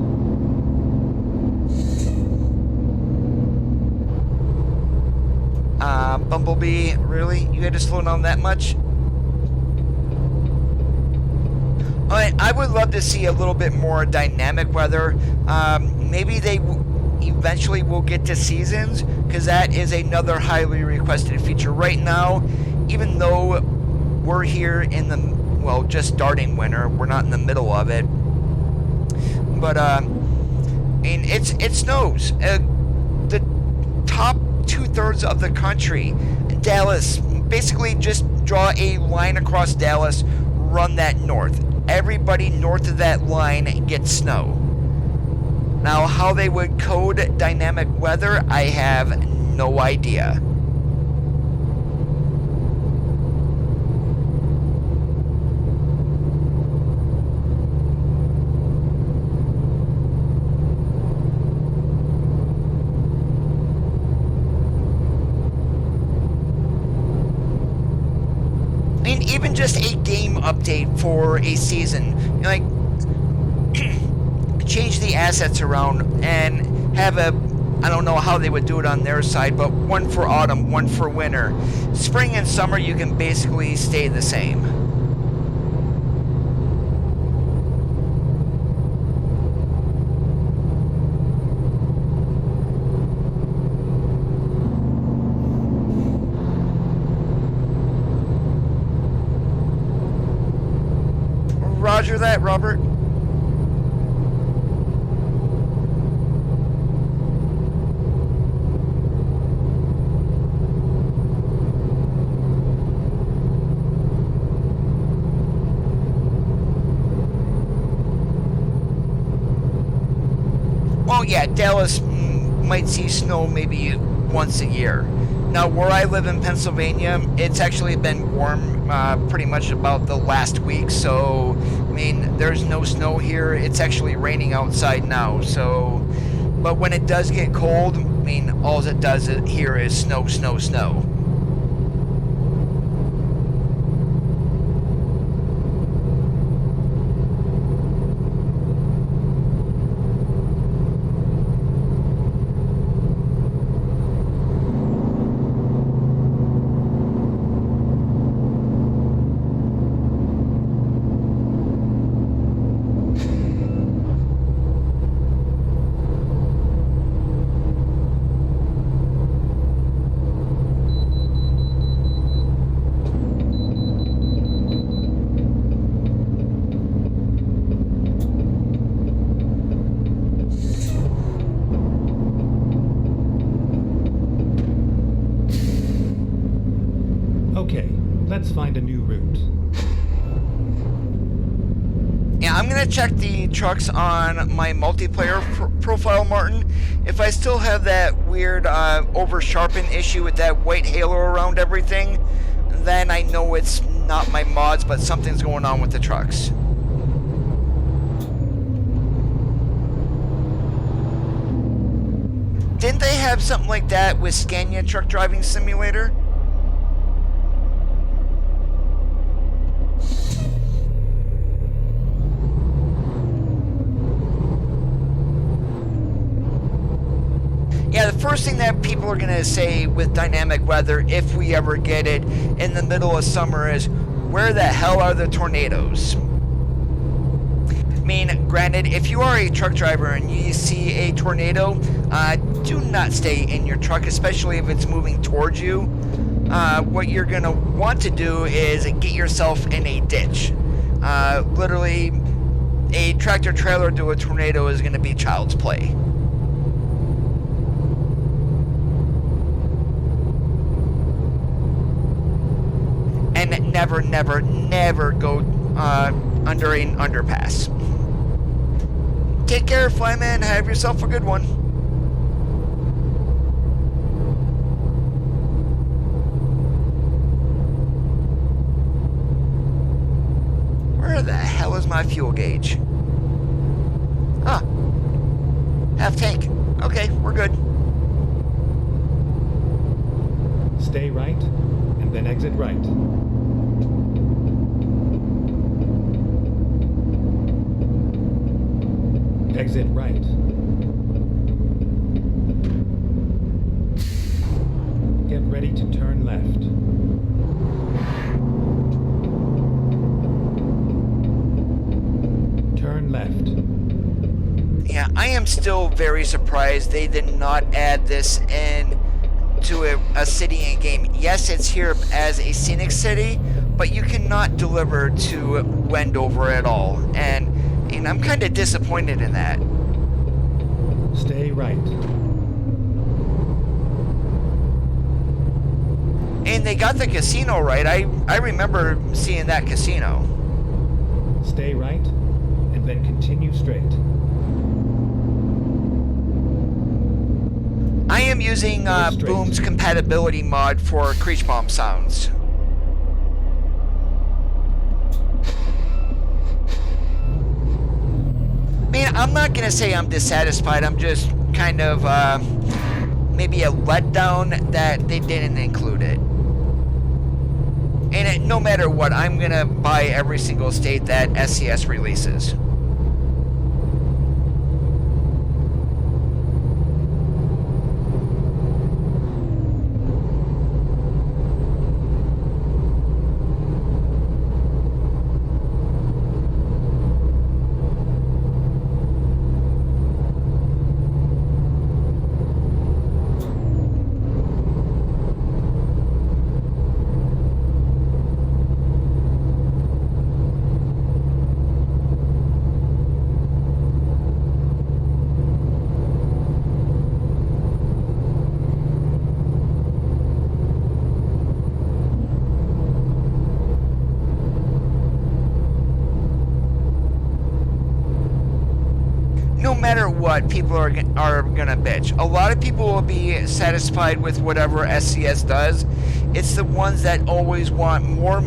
Bumblebee, really? You had to slow down that much? I would love to see a little bit more dynamic weather. Maybe they eventually will get to seasons, because that is another highly requested feature. Right now, even though we're here in the, well, just starting winter, we're not in the middle of it. But, I mean, it snows. The top 2/3 of the country, Dallas, basically just draw a line across Dallas, run that north. Everybody north of that line gets snow. Now, how they would code dynamic weather, I have no idea. Even just a game update for a season, like change the assets around and have a, I don't know how they would do it on their side, but one for autumn, one for winter. Spring and summer, you can basically stay the same. Roger that, Robert. Well, yeah, Dallas might see snow maybe once a year. Now, where I live in Pennsylvania, it's actually been warm pretty much about the last week, so, I mean, there's no snow here. It's actually raining outside now, so, but when it does get cold, I mean, all it does here is snow, snow, snow. Let's find a new route. Yeah, I'm gonna check the trucks on my multiplayer profile, Martin. If I still have that weird over sharpen issue with that white halo around everything, then I know it's not my mods, but something's going on with the trucks. Didn't they have something like that with Scania Truck Driving Simulator? Yeah, the first thing that people are going to say with dynamic weather, if we ever get it in the middle of summer, is, where the hell are the tornadoes? I mean, granted, if you are a truck driver and you see a tornado, do not stay in your truck, especially if it's moving towards you. What you're going to want to do is get yourself in a ditch. Literally, a tractor trailer to a tornado is going to be child's play. And never, never, never go under an underpass. Take care, Flyman. Have yourself a good one. Where the hell is my fuel gauge? Huh. Half tank. Okay, we're good. Stay right, and then exit right. Exit right. Get ready to turn left. Turn left. Yeah, I am still very surprised they did not add this in to a city in game. Yes, it's here as a scenic city, but you cannot deliver to Wendover at all, and I'm kind of disappointed in that. Stay right. And they got the casino right. I remember seeing that casino. Stay right, and then continue straight. I am using Boom's compatibility mod for Creech Bomb sounds. I mean, I'm not going to say I'm dissatisfied. I'm just kind of maybe a letdown that they didn't include it. And no matter what, I'm going to buy every single state that SCS releases. No matter what, people are gonna bitch. A lot of people will be satisfied with whatever SCS does. It's the ones that always want more,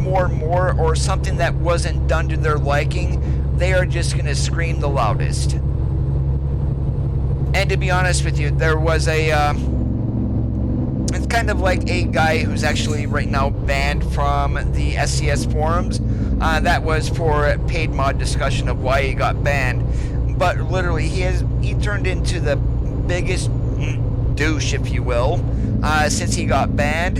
or something that wasn't done to their liking. They are just gonna scream the loudest. And to be honest with you, there was a it's kind of like a guy who's actually right now banned from the SCS forums. That was for paid mod discussion of why he got banned. But literally, he turned into the biggest douche, if you will, since he got banned.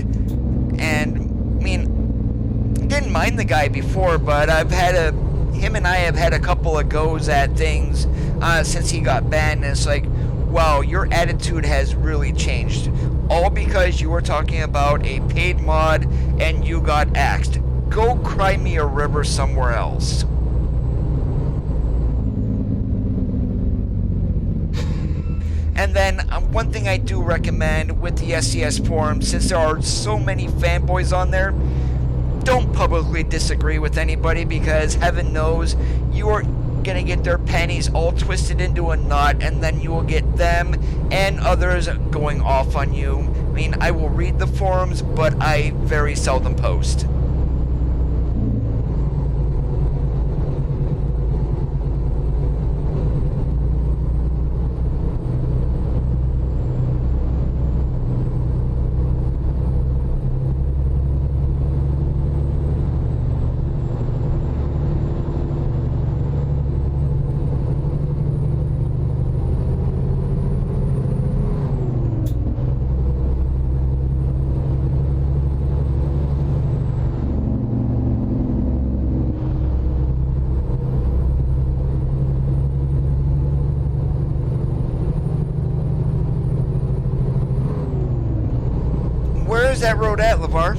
And I mean, didn't mind the guy before, but him and I have had a couple of goes at things since he got banned, and it's like, wow, your attitude has really changed. All because you were talking about a paid mod and you got axed. Go cry me a river somewhere else. And then one thing I do recommend with the SCS forum, since there are so many fanboys on there, don't publicly disagree with anybody, because heaven knows you are going to get their panties all twisted into a knot, and then you will get them and others going off on you. I mean, I will read the forums, but I very seldom post. Where's that road at, LeVar?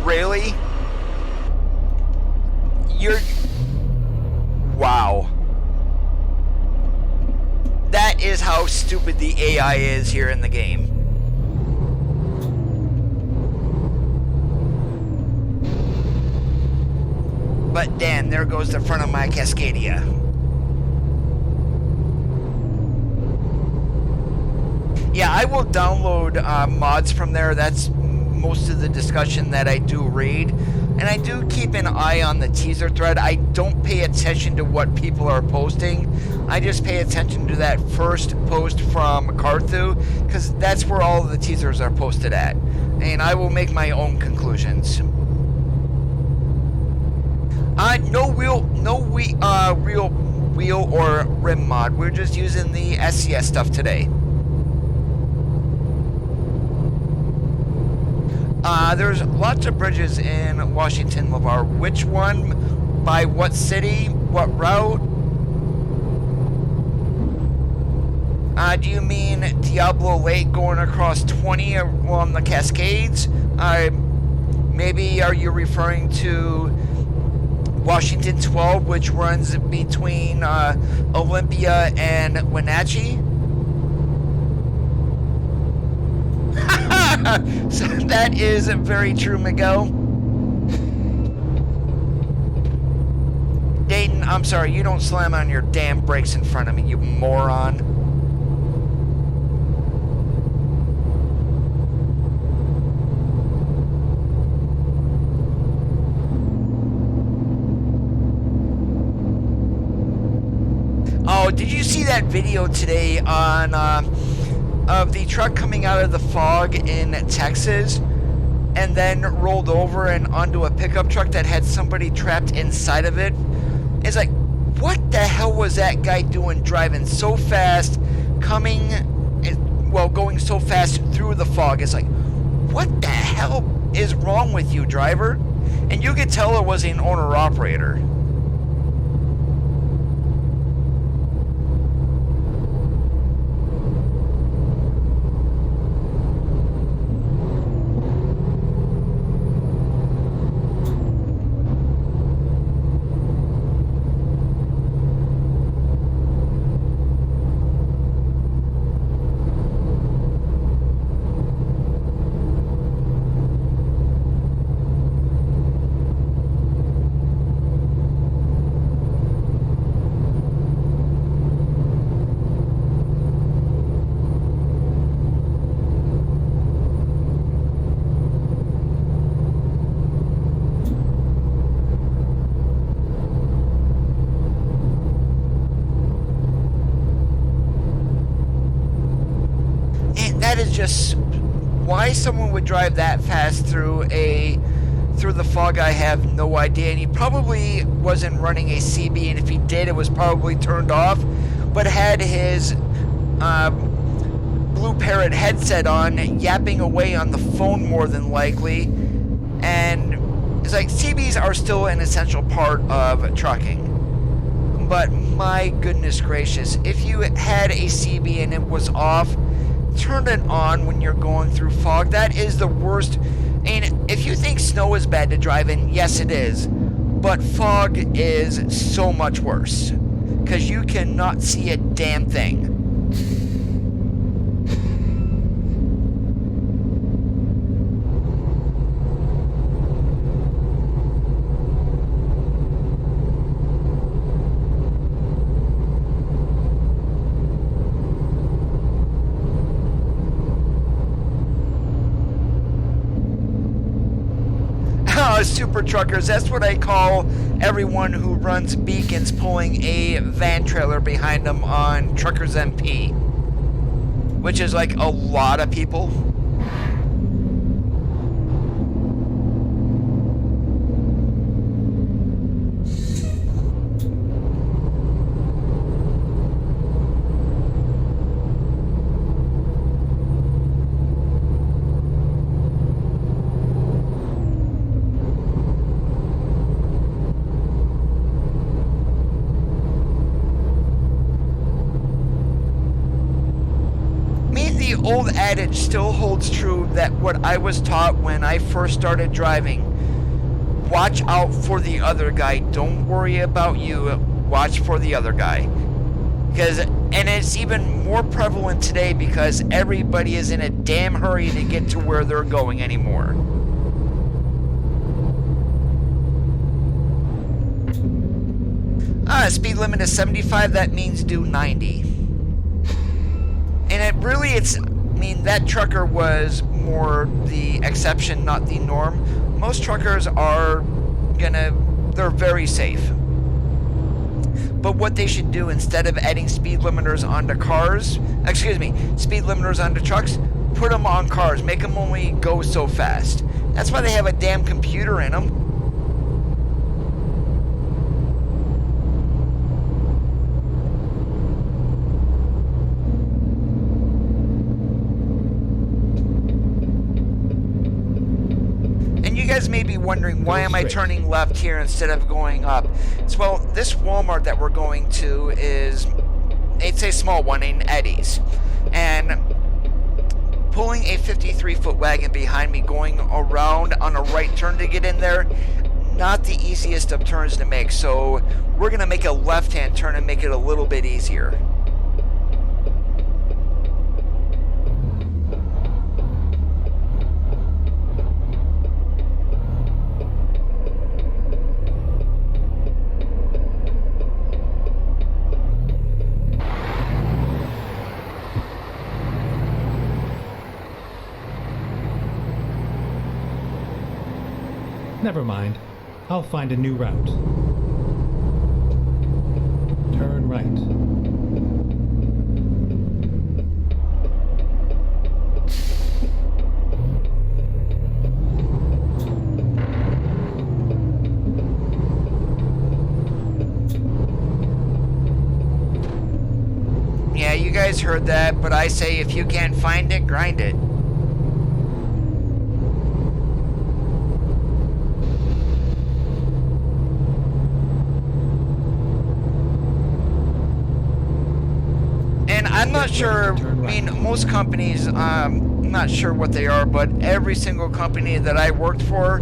Really? Wow. That is how stupid the AI is here in the game. But damn, there goes the front of my Cascadia. Yeah, I will download mods from there. That's most of the discussion that I do read. And I do keep an eye on the teaser thread. I don't pay attention to what people are posting. I just pay attention to that first post from Carthu, because that's where all of the teasers are posted at. And I will make my own conclusions. No real wheel or rim mod. We're just using the SCS stuff today. There's lots of bridges in Washington, LeVar. Which one? By what city? What route? Do you mean Diablo Lake going across 20 along the Cascades? Maybe are you referring to Washington 12, which runs between Olympia and Wenatchee? So that is very true, Miguel. Dayton, I'm sorry, you don't slam on your damn brakes in front of me, you moron. Oh, did you see that video today on of the truck coming out of the fog in Texas and then rolled over and onto a pickup truck that had somebody trapped inside of it? It's like, what the hell was that guy doing driving so fast, going so fast through the fog? It's like, what the hell is wrong with you, driver? And you could tell it was an owner-operator. That is just why someone would drive that fast through the fog. I have no idea. And he probably wasn't running a CB, and if he did, it was probably turned off, but had his Blue Parrot headset on, yapping away on the phone more than likely. And it's like, CBs are still an essential part of trucking, but my goodness gracious, if you had a CB and it was off, turn it on when you're going through fog. That is the worst. And if you think snow is bad to drive in, yes it is, but fog is so much worse because you cannot see a damn thing. Super truckers, that's what I call everyone who runs beacons pulling a van trailer behind them on Truckers MP, which is like a lot of people. Old adage still holds true that what I was taught when I first started driving: watch out for the other guy, don't worry about you, watch for the other guy. And it's even more prevalent today because everybody is in a damn hurry to get to where they're going anymore. Speed limit is 75, that means do 90. And that trucker was more the exception, not the norm. Most truckers they're very safe. But what they should do, instead of adding speed limiters onto speed limiters onto trucks, put them on cars, make them only go so fast. That's why they have a damn computer in them. You guys may be wondering, why am I turning left here instead of going up? Well, this Walmart that we're going to it's a small one in Eddie's. And pulling a 53-foot wagon behind me going around on a right turn to get in there, not the easiest of turns to make. So we're going to make a left-hand turn and make it a little bit easier. Never mind. I'll find a new route. Turn right. Yeah, you guys heard that, but I say if you can't find it, grind it. I'm not sure, most companies, I'm not sure what they are, but every single company that I worked for,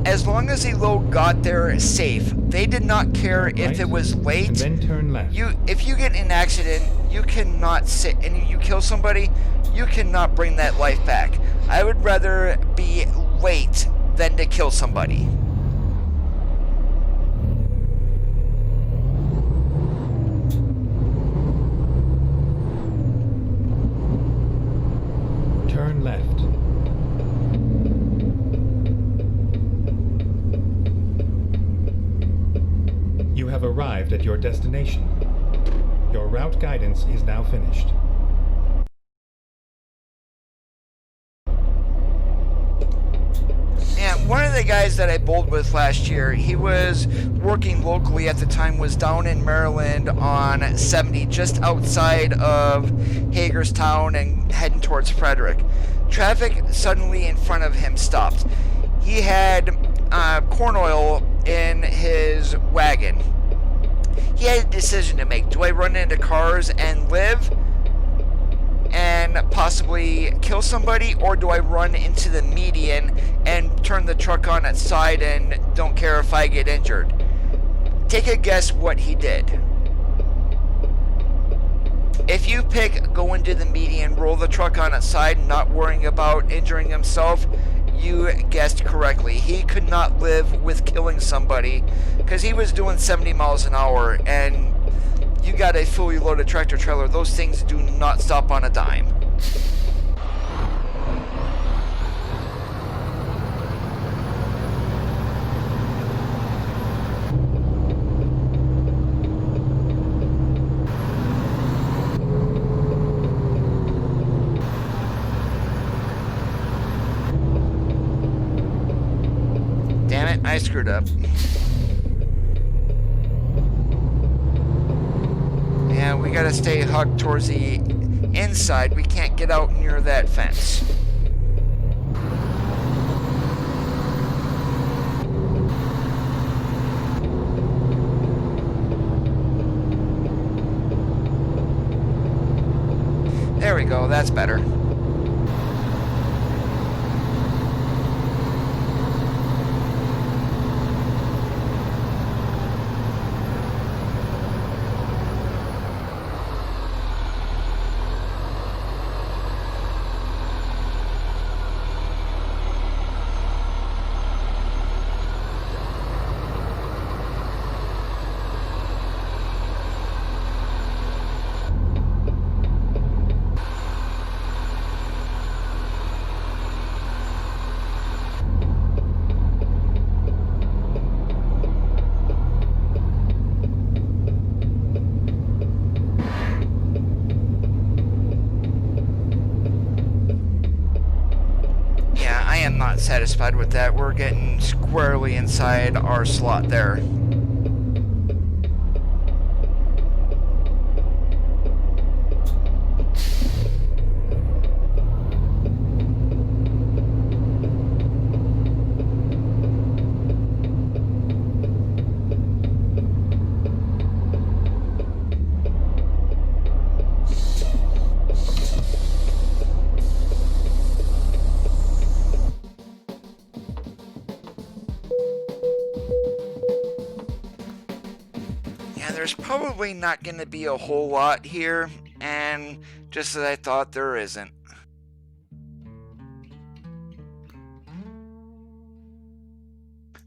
as long as the load got there safe, they did not care if it was late. And then turn left. If you get in an accident, you cannot sit, and you kill somebody, you cannot bring that life back. I would rather be late than to kill somebody. Turn left. You have arrived at your destination. Your route guidance is now finished. Yeah, one of the guys that I bowled with last year, he was working locally at the time, was down in Maryland on 70, just outside of Hagerstown and heading towards Frederick. Traffic suddenly in front of him stopped. He had corn oil in his wagon. He had a decision to make. Do I run into cars and live and possibly kill somebody, or do I run into the median and turn the truck on its side and don't care if I get injured? Take a guess what he did. If you pick go into the median, roll the truck on its side, not worrying about injuring himself, you guessed correctly. He could not live with killing somebody because he was doing 70 miles an hour, and you got a fully loaded tractor trailer. Those things do not stop on a dime. Damn it, I screwed up. Yeah, we gotta stay hugged towards the inside. We can't get out near that fence. There we go, that's better. not satisfied with that. We're getting squarely inside our slot there. There's probably not going to be a whole lot here, and just as I thought, there isn't.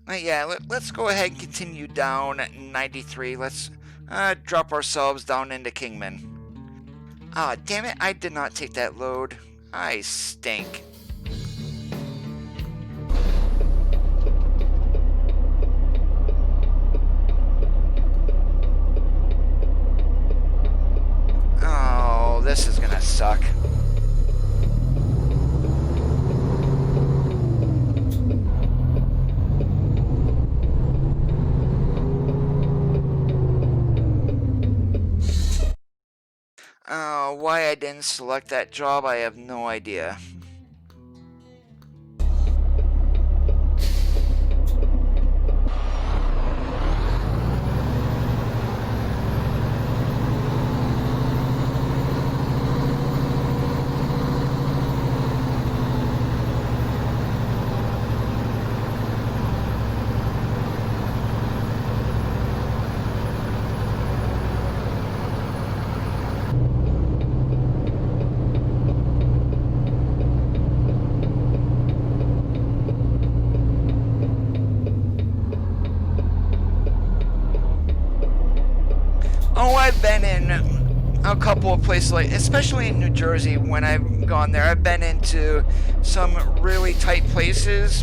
But yeah, let's go ahead and continue down 93. Let's drop ourselves down into Kingman. Ah, damn it, I did not take that load. I stink. This is gonna suck. Why I didn't select that job, I have no idea. Oh, I've been in a couple of places, like especially in New Jersey. When I've gone there, I've been into some really tight places,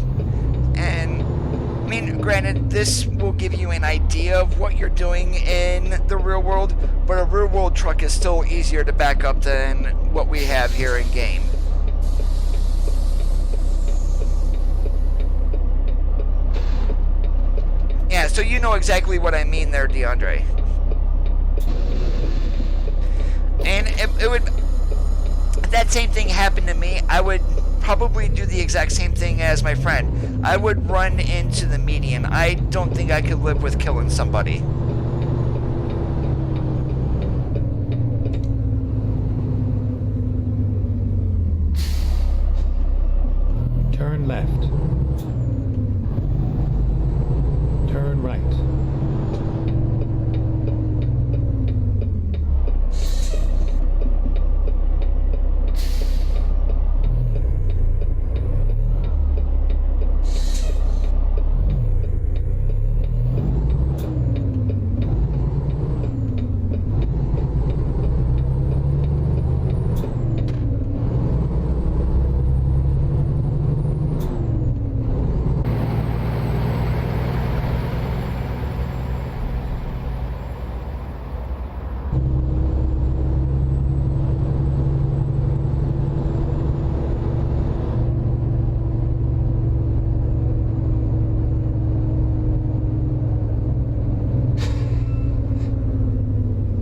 and I mean, granted, this will give you an idea of what you're doing in the real world, but a real world truck is still easier to back up than what we have here in game. Yeah, so you know exactly what I mean there, DeAndre. And it would, if that same thing happened to me, I would probably do the exact same thing as my friend. I would run into the median. I don't think I could live with killing somebody. Turn left. Turn right.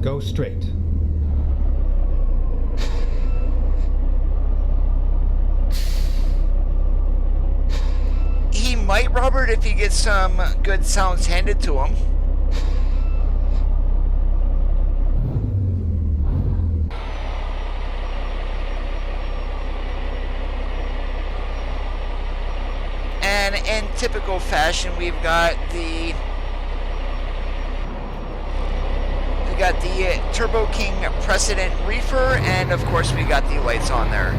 Go straight. He might, Robert, if he gets some good sounds handed to him. And in typical fashion, we've got the Turbo King Precedent Reefer, and of course we got the lights on there.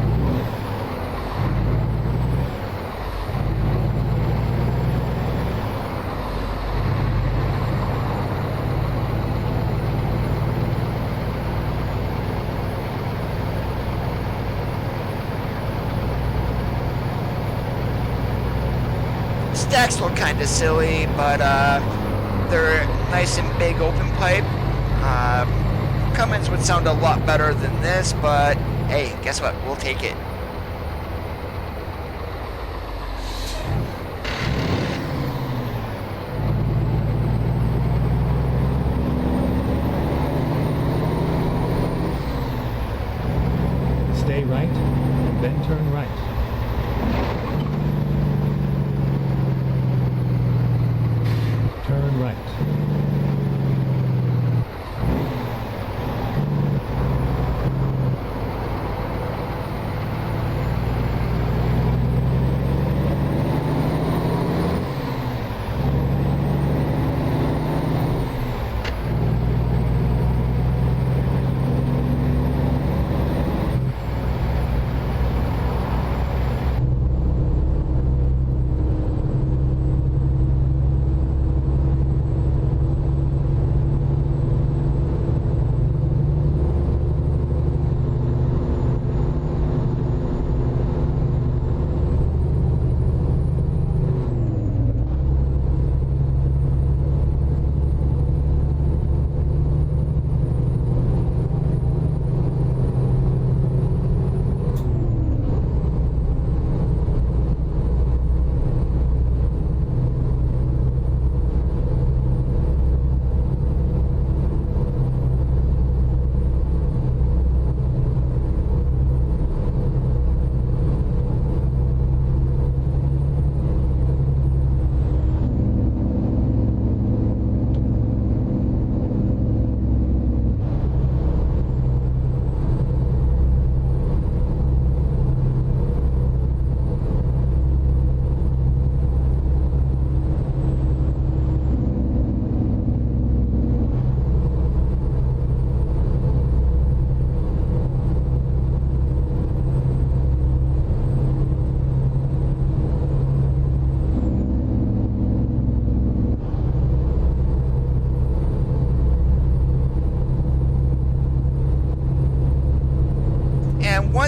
Stacks look kind of silly, but they're nice and big open pipe. Cummins would sound a lot better than this, but hey, guess what? We'll take it.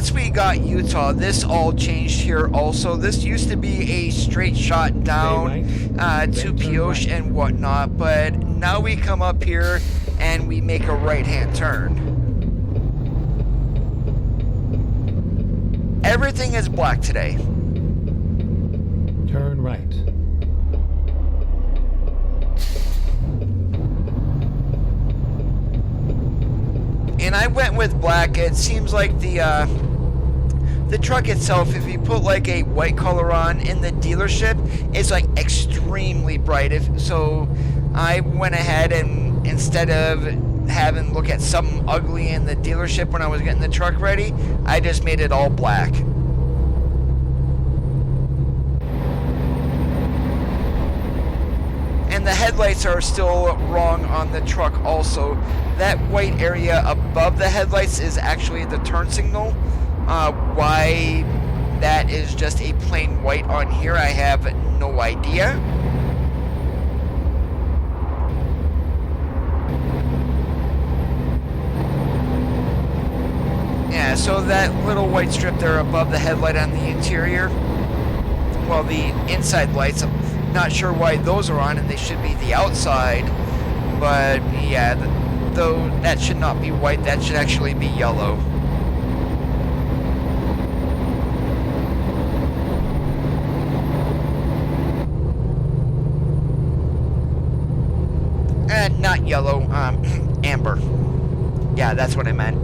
once we got Utah, this all changed here also. This used to be a straight shot down to Pioche and whatnot, but now we come up here and we make a right-hand turn. Everything is black today. Turn right. And I went with black. It seems like the truck itself, if you put like a white color on in the dealership, it's like extremely bright. So I went ahead and instead of having look at something ugly in the dealership when I was getting the truck ready, I just made it all black. And the headlights are still wrong on the truck also. That white area above the headlights is actually the turn signal. Why that is just a plain white on here, I have no idea. Yeah, so that little white strip there above the headlight on the interior, well, the inside lights, I'm not sure why those are on, and they should be the outside, but yeah, though that should not be white, that should actually be yellow. Not yellow, amber. Yeah, that's what I meant.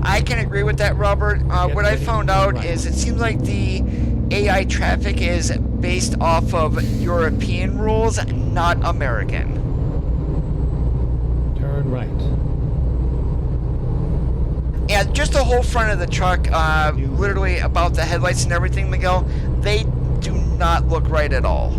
I can agree with that, Robert. What I found out is it seems like the AI traffic is based off of European rules, not American. Turn right. Yeah, just the whole front of the truck, literally about the headlights and everything, Miguel, they do not look right at all.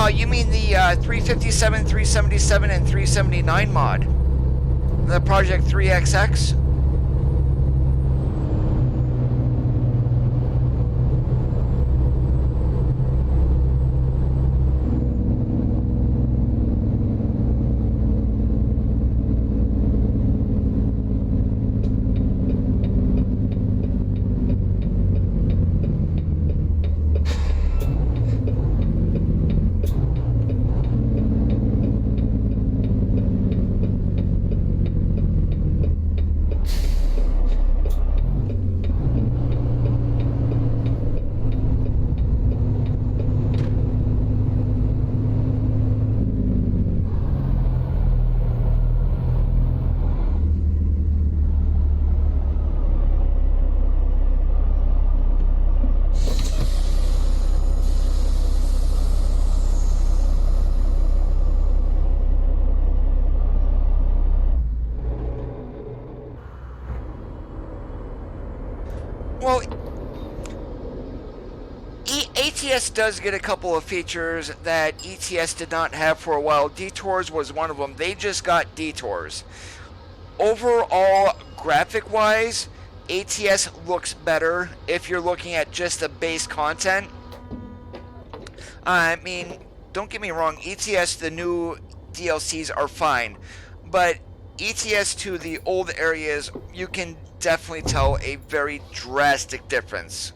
You mean the 357, 377, and 379 mod? The Project 3XX? Well, ATS does get a couple of features that ETS did not have for a while. Detours was one of them. They just got Detours. Overall, graphic-wise, ATS looks better if you're looking at just the base content. I mean, don't get me wrong, ETS, the new DLCs are fine, but ETS to the old areas, you can definitely tell a very drastic difference.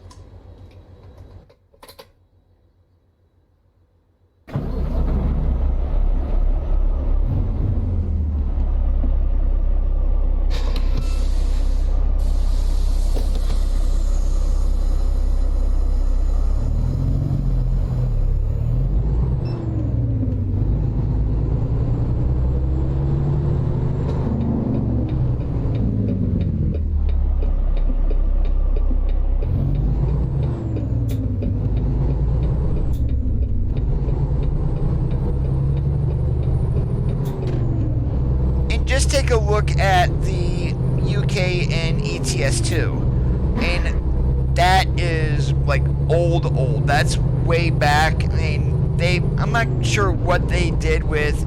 Just take a look at the UK and ETS2, and that is like old. That's way back. I mean, I'm not sure what they did with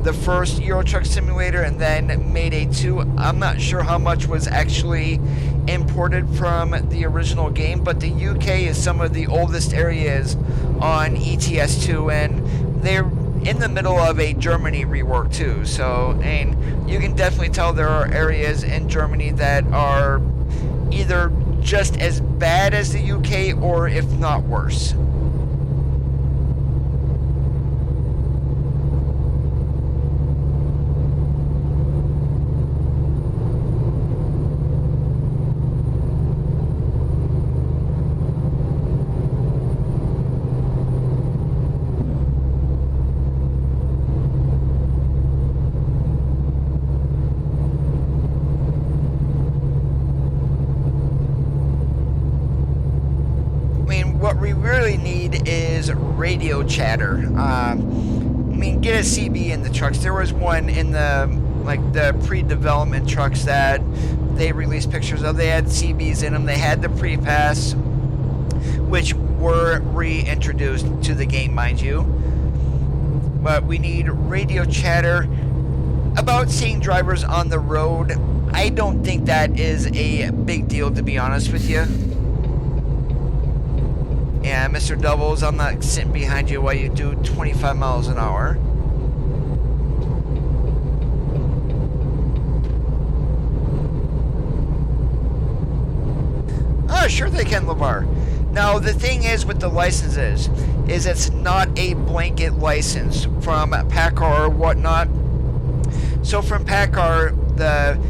the first Euro Truck Simulator and then Mayday 2. I'm not sure how much was actually imported from the original game, but the UK is some of the oldest areas on ETS2, and they're in the middle of a Germany rework too, so, and you can definitely tell there are areas in Germany that are either just as bad as the UK or if not worse. What we really need is radio chatter. I mean, get a CB in the trucks. There was one in the pre-development trucks that they released pictures of. They had CBs in them. They had the pre-pass, which were reintroduced to the game, mind you. But we need radio chatter about seeing drivers on the road. I don't think that is a big deal, to be honest with you. Yeah, Mr. Doubles, I'm not sitting behind you while you do 25 miles an hour. Oh, sure they can, LeVar. Now, the thing is with the licenses, is it's not a blanket license from PACCAR or whatnot. So from PACCAR, the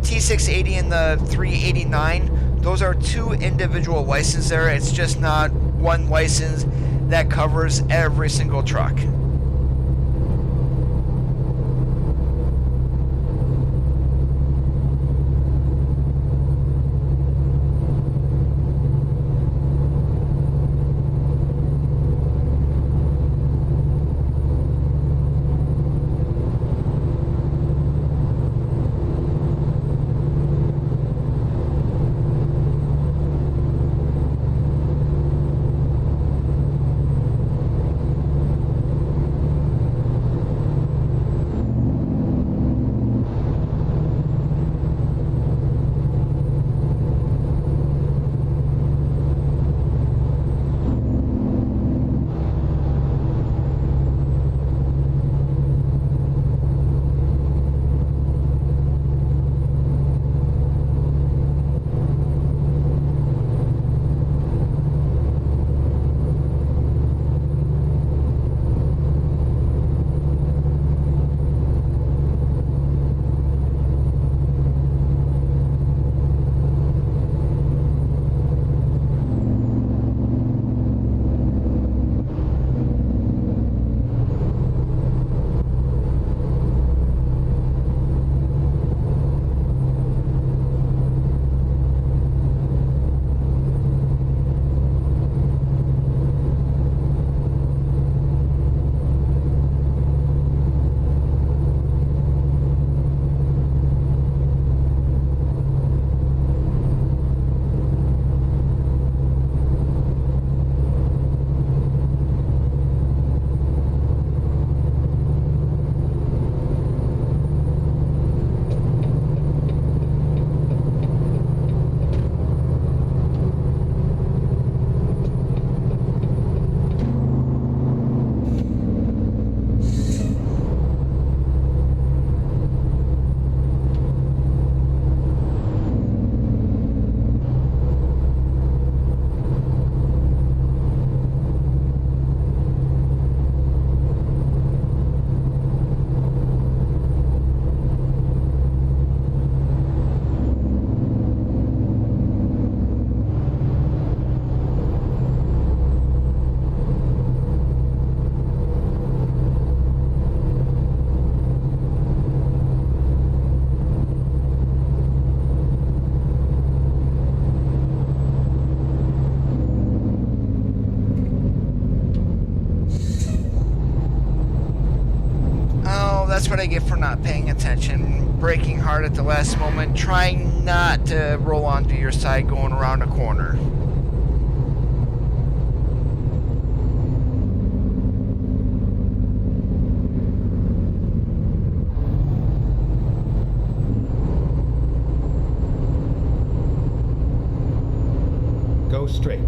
T680 and the 389, those are two individual licenses there. It's just not one license that covers every single truck. that's what I get for not paying attention, braking hard at the last moment, trying not to roll onto your side going around a corner. Go straight.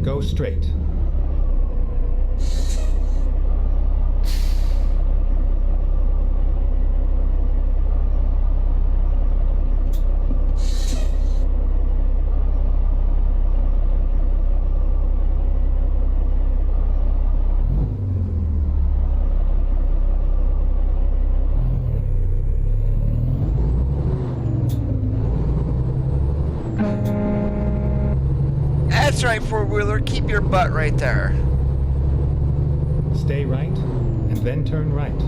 Go straight. That's right, four-wheeler, keep your butt right there. Stay right, and then turn right.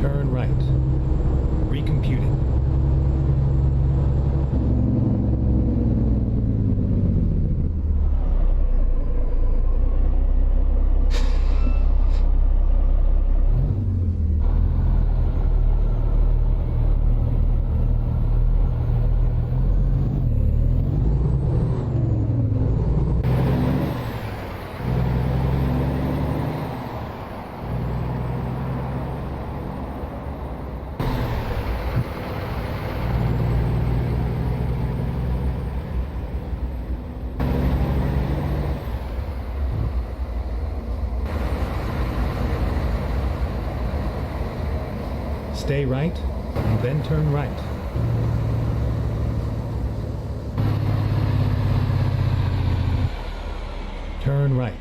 Turn right. Recomputing. Stay right, and then turn right. Turn right.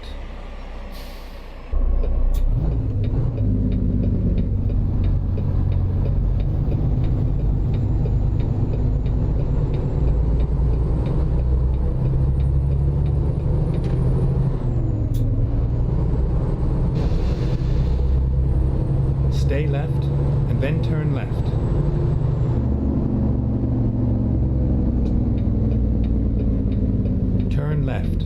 Stay left, and then turn left. Turn left.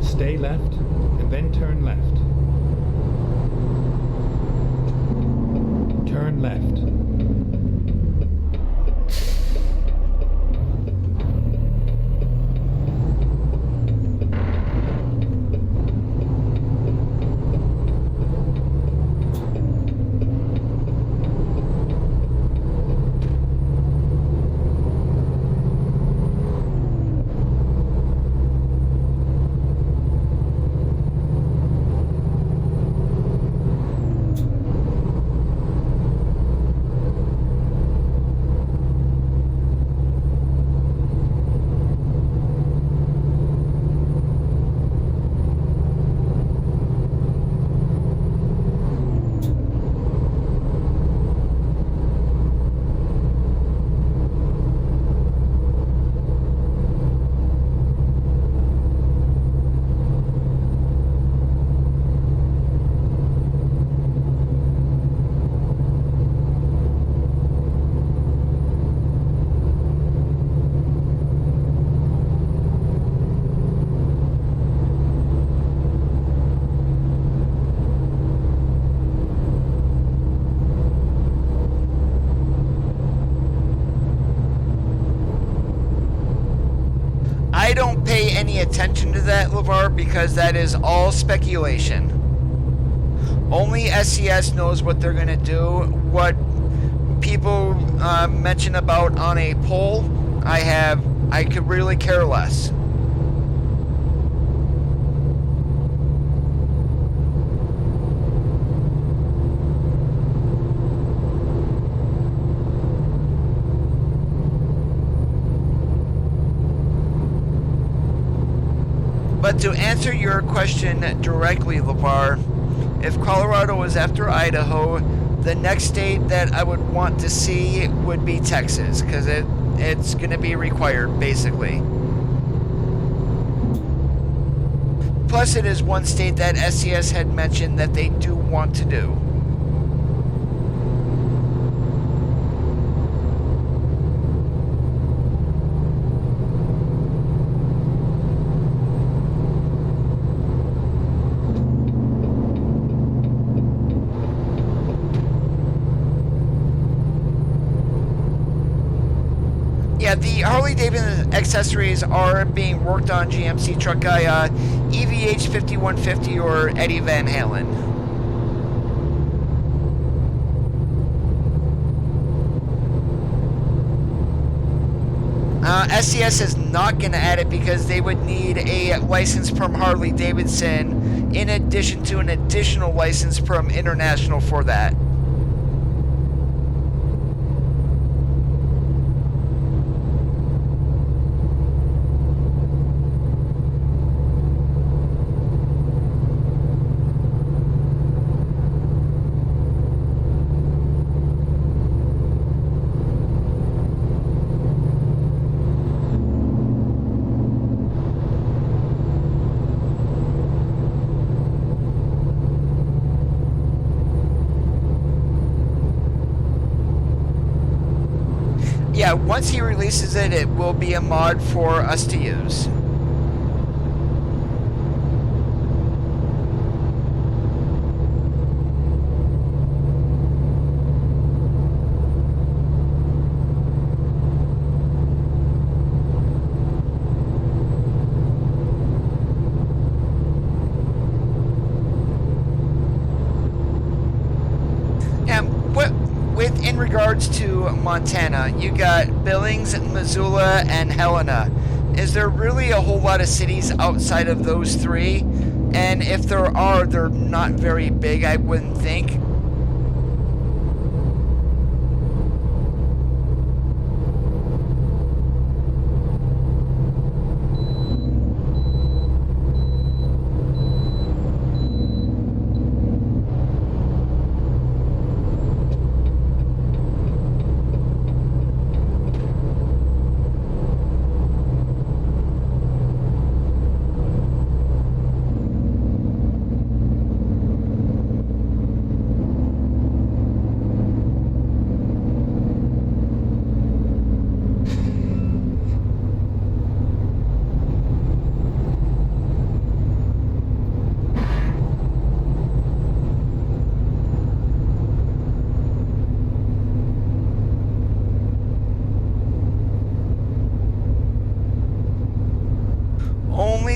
Stay left, and then turn left. Turn left. pay any attention to that, LeVar, because that is all speculation. Only SCS knows what they're going to do. What people mention about on a poll, I could really care less. But to answer your question directly, LeVar, if Colorado was after Idaho, the next state that I would want to see would be Texas, because it's going to be required, basically. Plus, it is one state that SCS had mentioned that they do want to do. Yeah, the Harley-Davidson accessories are being worked on GMC truck guy EVH 5150 or Eddie Van Halen. SCS is not going to add it because they would need a license from Harley-Davidson in addition to an additional license from International for that. Yeah, once he releases it, it will be a mod for us to use. In regards to Montana, you got Billings, Missoula, and Helena. Is there really a whole lot of cities outside of those three? And if there are, they're not very big, I wouldn't think.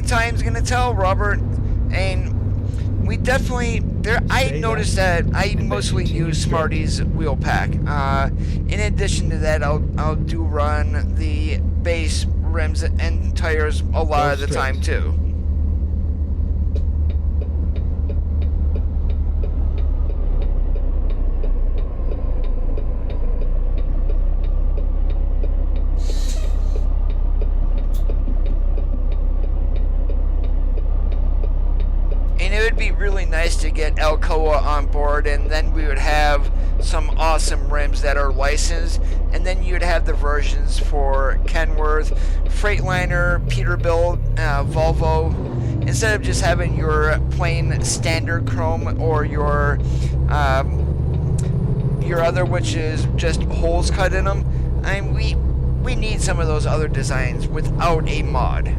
Time's gonna tell, Robert, and we definitely I noticed that I mostly use Smarty's wheel pack. In addition to that, I'll do run the base rims and tires a lot of the time too. It would be really nice to get Alcoa on board, and then we would have some awesome rims that are licensed, and then you'd have the versions for Kenworth, Freightliner, Peterbilt, Volvo, instead of just having your plain standard chrome or your other, which is just holes cut in them. I mean, we need some of those other designs without a mod.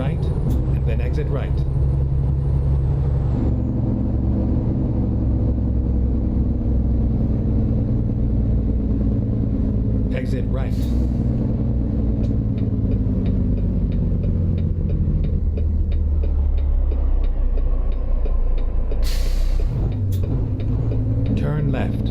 right, and then exit right. Exit right. Turn left.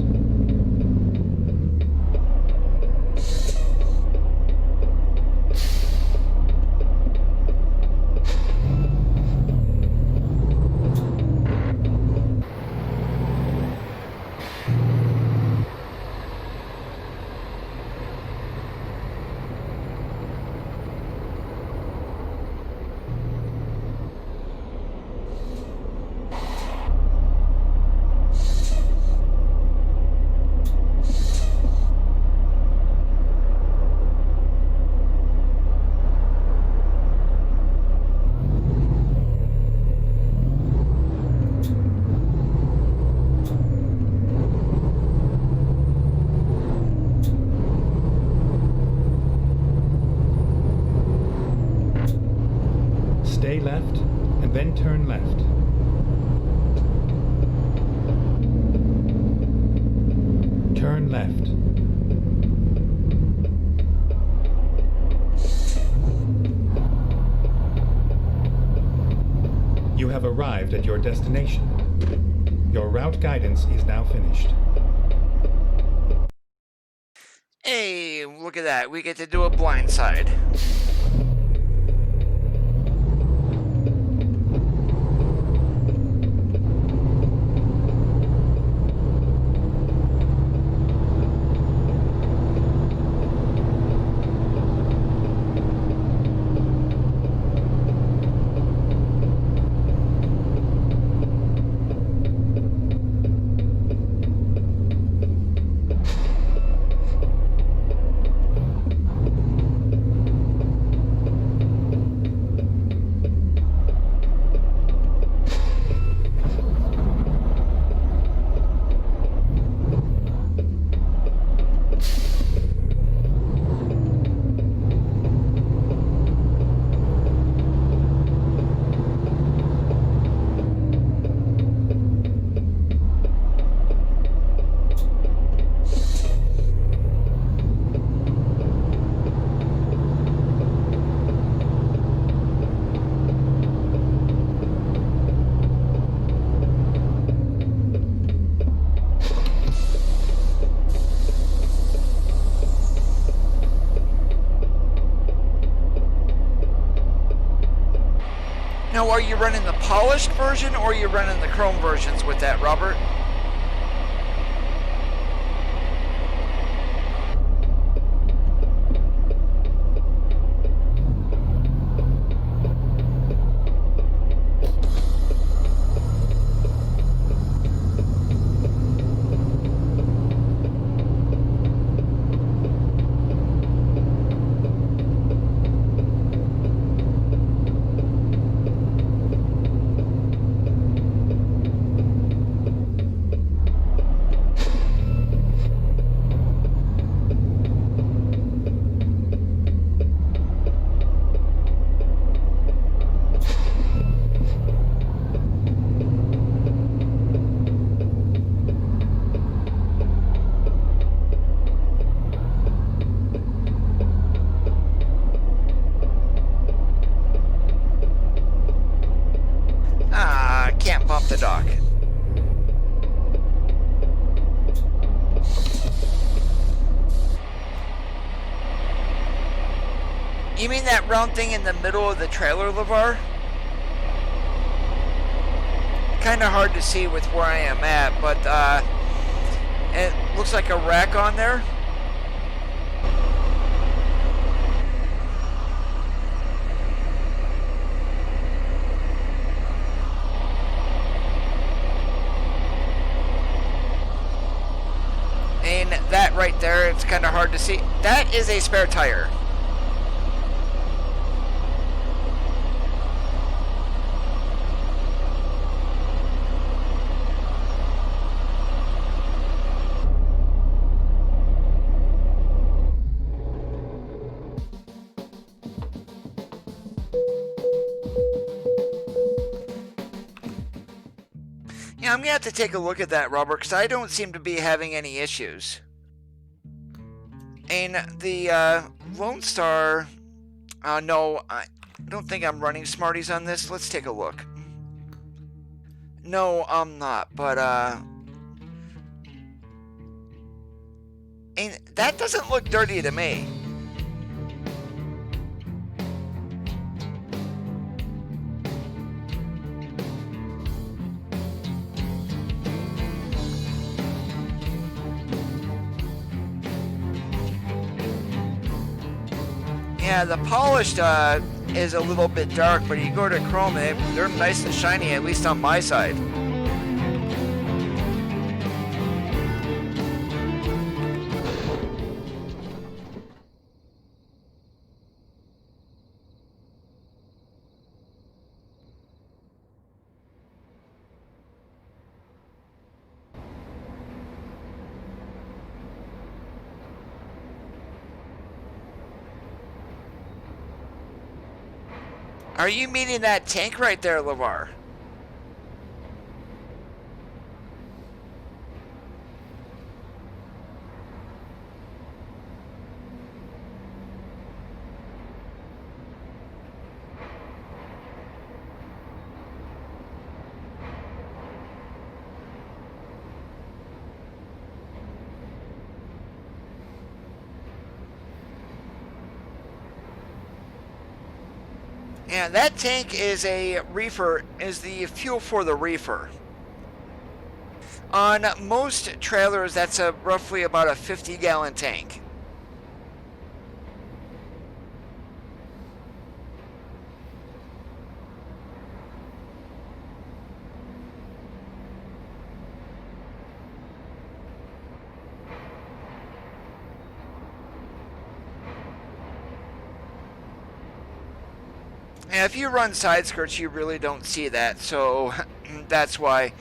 Stay left, and then turn left. Turn left. You have arrived at your destination. Your route guidance is now finished. Hey, look at that. We get to do a blindside. Now, are you running the polished version or are you running the chrome versions with that, Robert? Can't bump the dock. You mean that round thing in the middle of the trailer, LeVar? Kind of hard to see with where I am at, but it looks like a rack on there. And that right there, it's kind of hard to see. That is a spare tire. Yeah, I'm going to have to take a look at that, Robert, because I don't seem to be having any issues. And the Lone Star, no, I don't think I'm running Smarties on this. Let's take a look. No, I'm not, but and that doesn't look dirty to me. Yeah, the polished is a little bit dark, but you go to Chroma, they're nice and shiny, at least on my side. Are you meaning that tank right there, LeVar? Yeah, that tank is a reefer, is the fuel for the reefer. On most trailers, that's roughly about a 50-gallon tank. And if you run side skirts, you really don't see that, so that's why.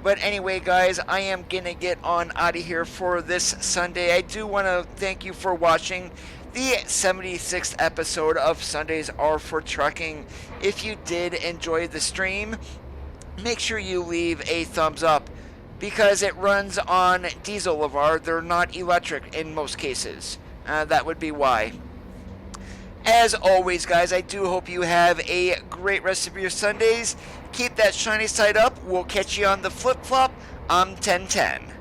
But anyway, guys, I am going to get on out of here for this Sunday. I do want to thank you for watching the 76th episode of Sundays Are for Trucking. If you did enjoy the stream, make sure you leave a thumbs up, because it runs on diesel, LeVar. They're not electric in most cases. That would be why. As always, guys, I do hope you have a great rest of your Sundays. Keep that shiny side up. We'll catch you on the flip-flop. I'm 1010.